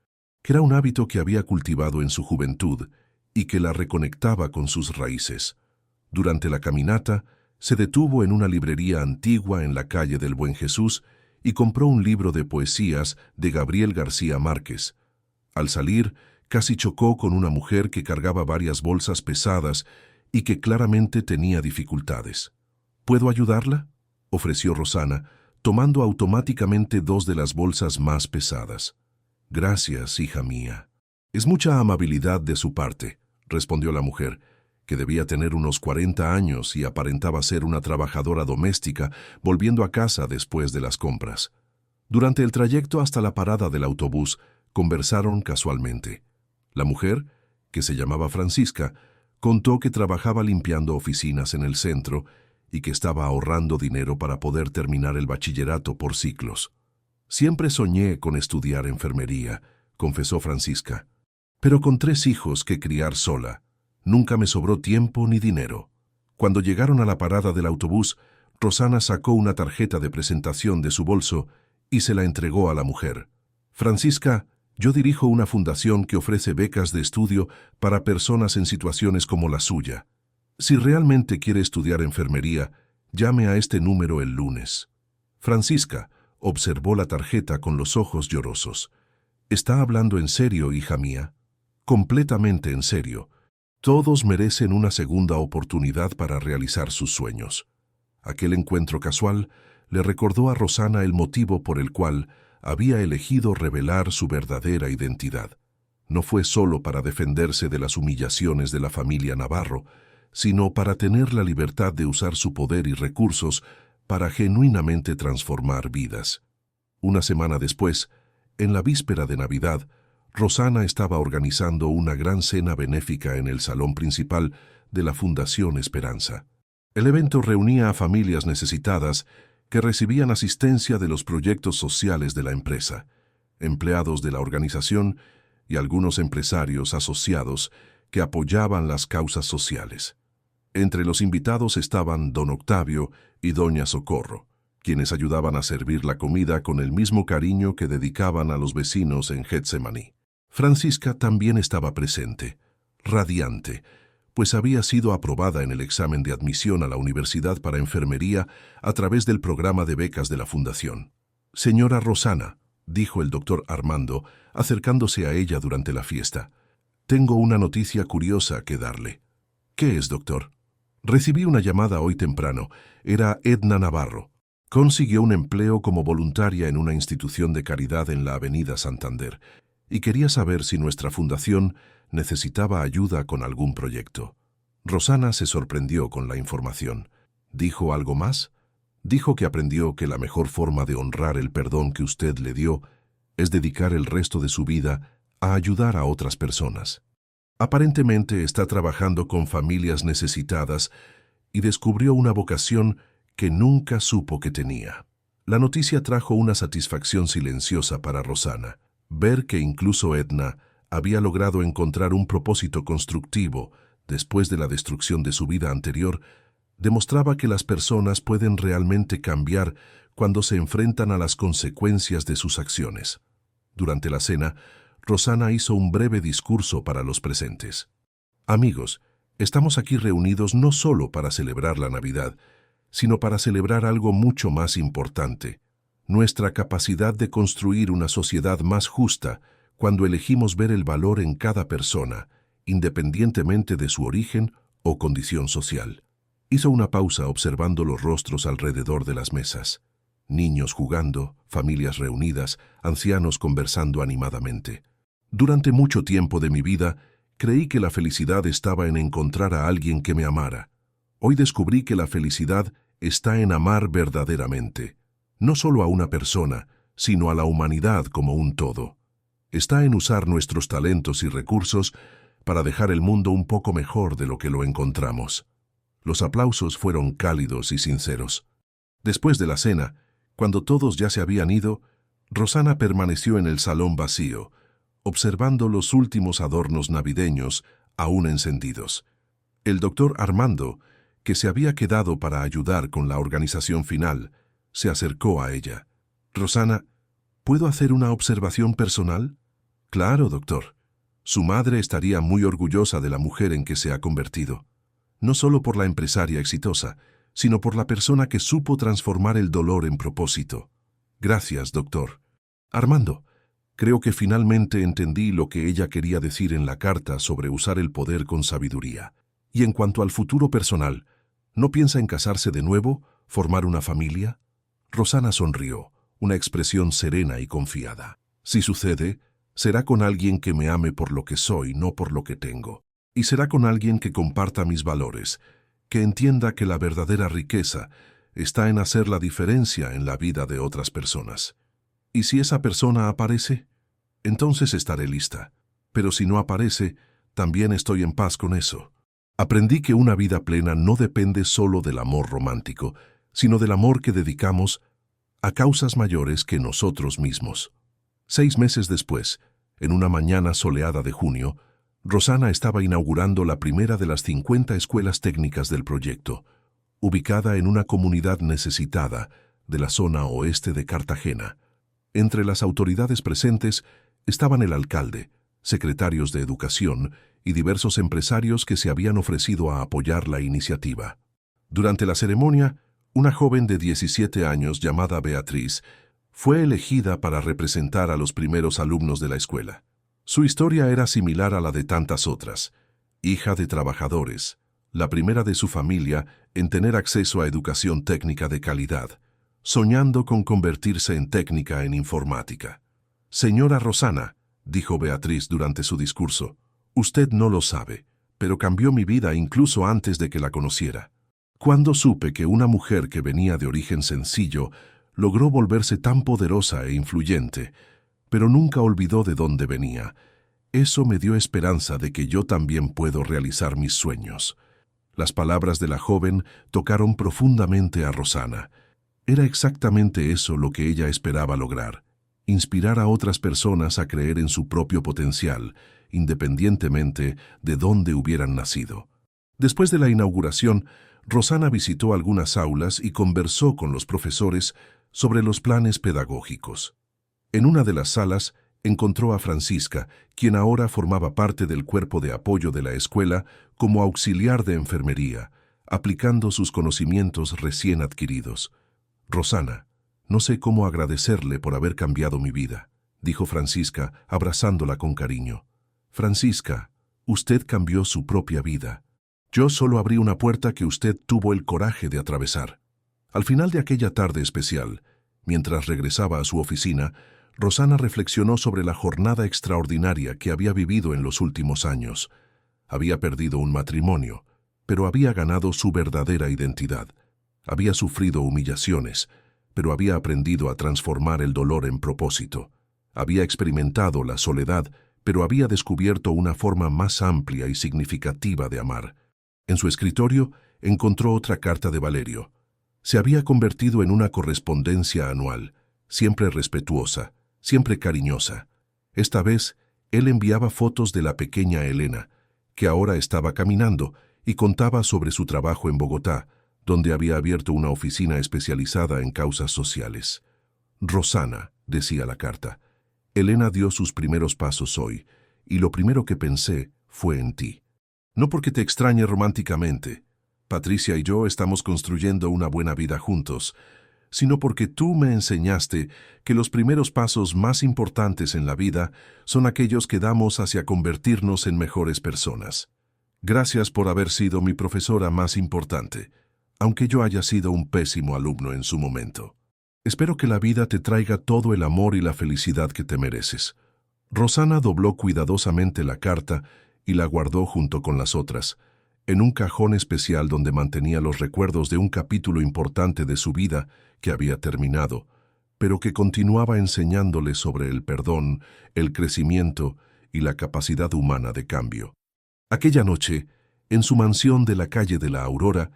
Era un hábito que había cultivado en su juventud y que la reconectaba con sus raíces. Durante la caminata, se detuvo en una librería antigua en la calle del Buen Jesús y compró un libro de poesías de Gabriel García Márquez. Al salir, casi chocó con una mujer que cargaba varias bolsas pesadas y que claramente tenía dificultades. ¿Puedo ayudarla?, ofreció Rosana, tomando automáticamente dos de las bolsas más pesadas. Gracias, hija mía. Es mucha amabilidad de su parte, respondió la mujer, que debía tener unos 40 años y aparentaba ser una trabajadora doméstica volviendo a casa después de las compras. Durante el trayecto hasta la parada del autobús, conversaron casualmente. La mujer, que se llamaba Francisca, contó que trabajaba limpiando oficinas en el centro y que estaba ahorrando dinero para poder terminar el bachillerato por ciclos. Siempre soñé con estudiar enfermería, confesó Francisca, pero con 3 hijos que criar sola. Nunca me sobró tiempo ni dinero. Cuando llegaron a la parada del autobús, Rosana sacó una tarjeta de presentación de su bolso y se la entregó a la mujer. Francisca, yo dirijo una fundación que ofrece becas de estudio para personas en situaciones como la suya. Si realmente quiere estudiar enfermería, llame a este número el lunes. Francisca observó la tarjeta con los ojos llorosos. ¿Está hablando en serio, hija mía? Completamente en serio. Todos merecen una segunda oportunidad para realizar sus sueños. Aquel encuentro casual le recordó a Rosana el motivo por el cual había elegido revelar su verdadera identidad. No fue solo para defenderse de las humillaciones de la familia Navarro, sino para tener la libertad de usar su poder y recursos para genuinamente transformar vidas. Una semana después, en la víspera de Navidad, Rosana estaba organizando una gran cena benéfica en el salón principal de la Fundación Esperanza. El evento reunía a familias necesitadas que recibían asistencia de los proyectos sociales de la empresa, empleados de la organización y algunos empresarios asociados que apoyaban las causas sociales. Entre los invitados estaban don Octavio y doña Socorro, quienes ayudaban a servir la comida con el mismo cariño que dedicaban a los vecinos en Getsemaní. Francisca también estaba presente, radiante, pues había sido aprobada en el examen de admisión a la Universidad para Enfermería a través del programa de becas de la Fundación. Señora Rosana, dijo el doctor Armando, acercándose a ella durante la fiesta, tengo una noticia curiosa que darle. ¿Qué es, doctor? Recibí una llamada hoy temprano. Era Edna Navarro. Consiguió un empleo como voluntaria en una institución de caridad en la Avenida Santander y quería saber si nuestra fundación necesitaba ayuda con algún proyecto. Rosana se sorprendió con la información. ¿Dijo algo más? Dijo que aprendió que la mejor forma de honrar el perdón que usted le dio es dedicar el resto de su vida a ayudar a otras personas. Aparentemente está trabajando con familias necesitadas y descubrió una vocación que nunca supo que tenía. La noticia trajo una satisfacción silenciosa para Rosana. Ver que incluso Edna había logrado encontrar un propósito constructivo después de la destrucción de su vida anterior demostraba que las personas pueden realmente cambiar cuando se enfrentan a las consecuencias de sus acciones. Durante la cena, Rosana hizo un breve discurso para los presentes. Amigos, estamos aquí reunidos no solo para celebrar la Navidad, sino para celebrar algo mucho más importante, nuestra capacidad de construir una sociedad más justa cuando elegimos ver el valor en cada persona, independientemente de su origen o condición social. Hizo una pausa observando los rostros alrededor de las mesas. Niños jugando, familias reunidas, ancianos conversando animadamente. Durante mucho tiempo de mi vida, creí que la felicidad estaba en encontrar a alguien que me amara. Hoy descubrí que la felicidad está en amar verdaderamente, no solo a una persona, sino a la humanidad como un todo. Está en usar nuestros talentos y recursos para dejar el mundo un poco mejor de lo que lo encontramos. Los aplausos fueron cálidos y sinceros. Después de la cena, cuando todos ya se habían ido, Rosana permaneció en el salón vacío, observando los últimos adornos navideños aún encendidos. El doctor Armando, que se había quedado para ayudar con la organización final, se acercó a ella. «Rosana, ¿puedo hacer una observación personal?» «Claro, doctor. Su madre estaría muy orgullosa de la mujer en que se ha convertido. No solo por la empresaria exitosa, sino por la persona que supo transformar el dolor en propósito. Gracias, doctor. Armando, creo que finalmente entendí lo que ella quería decir en la carta sobre usar el poder con sabiduría. Y en cuanto al futuro personal, ¿no piensa en casarse de nuevo, formar una familia?» Rosana sonrió, una expresión serena y confiada. «Si sucede, será con alguien que me ame por lo que soy, no por lo que tengo. Y será con alguien que comparta mis valores, que entienda que la verdadera riqueza está en hacer la diferencia en la vida de otras personas. Y si esa persona aparece, entonces estaré lista. Pero si no aparece, también estoy en paz con eso. Aprendí que una vida plena no depende solo del amor romántico, sino del amor que dedicamos a causas mayores que nosotros mismos». 6 meses después, en una mañana soleada de junio, Rosana estaba inaugurando la primera de las 50 escuelas técnicas del proyecto, ubicada en una comunidad necesitada de la zona oeste de Cartagena. Entre las autoridades presentes estaban el alcalde, secretarios de educación y diversos empresarios que se habían ofrecido a apoyar la iniciativa. Durante la ceremonia, una joven de 17 años llamada Beatriz fue elegida para representar a los primeros alumnos de la escuela. Su historia era similar a la de tantas otras. Hija de trabajadores, la primera de su familia en tener acceso a educación técnica de calidad, soñando con convertirse en técnica en informática. «Señora Rosana», dijo Beatriz durante su discurso, «usted no lo sabe, pero cambió mi vida incluso antes de que la conociera. Cuando supe que una mujer que venía de origen sencillo logró volverse tan poderosa e influyente, pero nunca olvidó de dónde venía, eso me dio esperanza de que yo también puedo realizar mis sueños». Las palabras de la joven tocaron profundamente a Rosana. Era exactamente eso lo que ella esperaba lograr, inspirar a otras personas a creer en su propio potencial, independientemente de dónde hubieran nacido. Después de la inauguración, Rosana visitó algunas aulas y conversó con los profesores sobre los planes pedagógicos. En una de las salas encontró a Francisca, quien ahora formaba parte del cuerpo de apoyo de la escuela como auxiliar de enfermería, aplicando sus conocimientos recién adquiridos. «Rosana, no sé cómo agradecerle por haber cambiado mi vida», dijo Francisca, abrazándola con cariño. «Francisca, usted cambió su propia vida. Yo solo abrí una puerta que usted tuvo el coraje de atravesar». Al final de aquella tarde especial, mientras regresaba a su oficina, Rosana reflexionó sobre la jornada extraordinaria que había vivido en los últimos años. Había perdido un matrimonio, pero había ganado su verdadera identidad. Había sufrido humillaciones, pero había aprendido a transformar el dolor en propósito. Había experimentado la soledad, pero había descubierto una forma más amplia y significativa de amar. En su escritorio encontró otra carta de Valerio. Se había convertido en una correspondencia anual, siempre respetuosa, siempre cariñosa. Esta vez, él enviaba fotos de la pequeña Elena, que ahora estaba caminando, y contaba sobre su trabajo en Bogotá, donde había abierto una oficina especializada en causas sociales. Rosana, decía la carta, Elena dio sus primeros pasos hoy, y lo primero que pensé fue en ti. No porque te extrañe románticamente, Patricia y yo estamos construyendo una buena vida juntos, sino porque tú me enseñaste que los primeros pasos más importantes en la vida son aquellos que damos hacia convertirnos en mejores personas. Gracias por haber sido mi profesora más importante, aunque yo haya sido un pésimo alumno en su momento. Espero que la vida te traiga todo el amor y la felicidad que te mereces. Rosana dobló cuidadosamente la carta y la guardó junto con las otras, en un cajón especial donde mantenía los recuerdos de un capítulo importante de su vida que había terminado, pero que continuaba enseñándole sobre el perdón, el crecimiento y la capacidad humana de cambio. Aquella noche, en su mansión de la calle de la Aurora,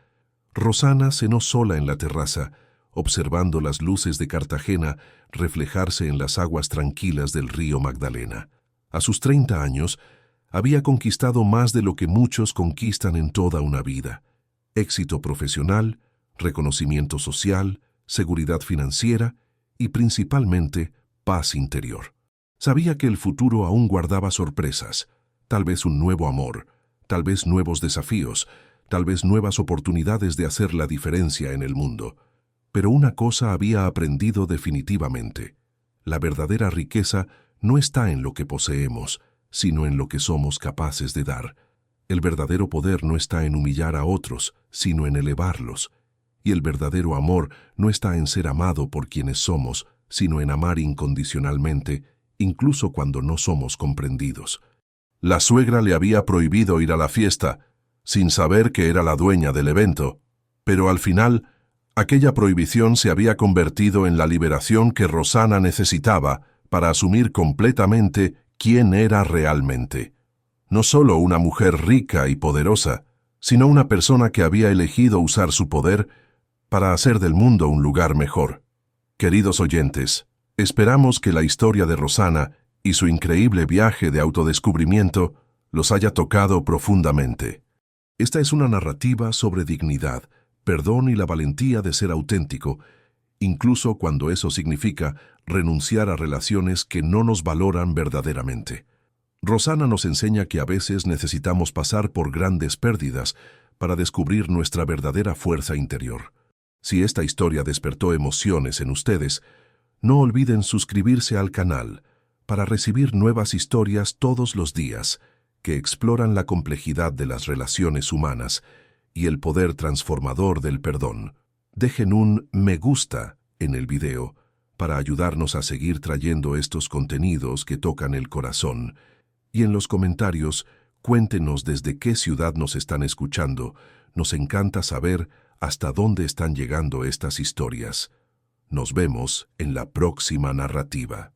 Rosana cenó sola en la terraza, observando las luces de Cartagena reflejarse en las aguas tranquilas del río Magdalena. A sus 30 años, había conquistado más de lo que muchos conquistan en toda una vida: éxito profesional, reconocimiento social, seguridad financiera y principalmente paz interior. Sabía que el futuro aún guardaba sorpresas, tal vez un nuevo amor, tal vez nuevos desafíos, tal vez nuevas oportunidades de hacer la diferencia en el mundo. Pero una cosa había aprendido definitivamente: la verdadera riqueza no está en lo que poseemos, sino en lo que somos capaces de dar. El verdadero poder no está en humillar a otros, sino en elevarlos. Y el verdadero amor no está en ser amado por quienes somos, sino en amar incondicionalmente, incluso cuando no somos comprendidos. La suegra le había prohibido ir a la fiesta, sin saber que era la dueña del evento, pero al final, aquella prohibición se había convertido en la liberación que Rosana necesitaba para asumir completamente quién era realmente. No solo una mujer rica y poderosa, sino una persona que había elegido usar su poder para hacer del mundo un lugar mejor. Queridos oyentes, esperamos que la historia de Rosana y su increíble viaje de autodescubrimiento los haya tocado profundamente. Esta es una narrativa sobre dignidad, perdón y la valentía de ser auténtico, incluso cuando eso significa renunciar a relaciones que no nos valoran verdaderamente. Rosana nos enseña que a veces necesitamos pasar por grandes pérdidas para descubrir nuestra verdadera fuerza interior. Si esta historia despertó emociones en ustedes, no olviden suscribirse al canal para recibir nuevas historias todos los días que exploran la complejidad de las relaciones humanas y el poder transformador del perdón. Dejen un me gusta en el video para ayudarnos a seguir trayendo estos contenidos que tocan el corazón, y en los comentarios cuéntenos desde qué ciudad nos están escuchando. Nos encanta saber hasta dónde están llegando estas historias. Nos vemos en la próxima narrativa.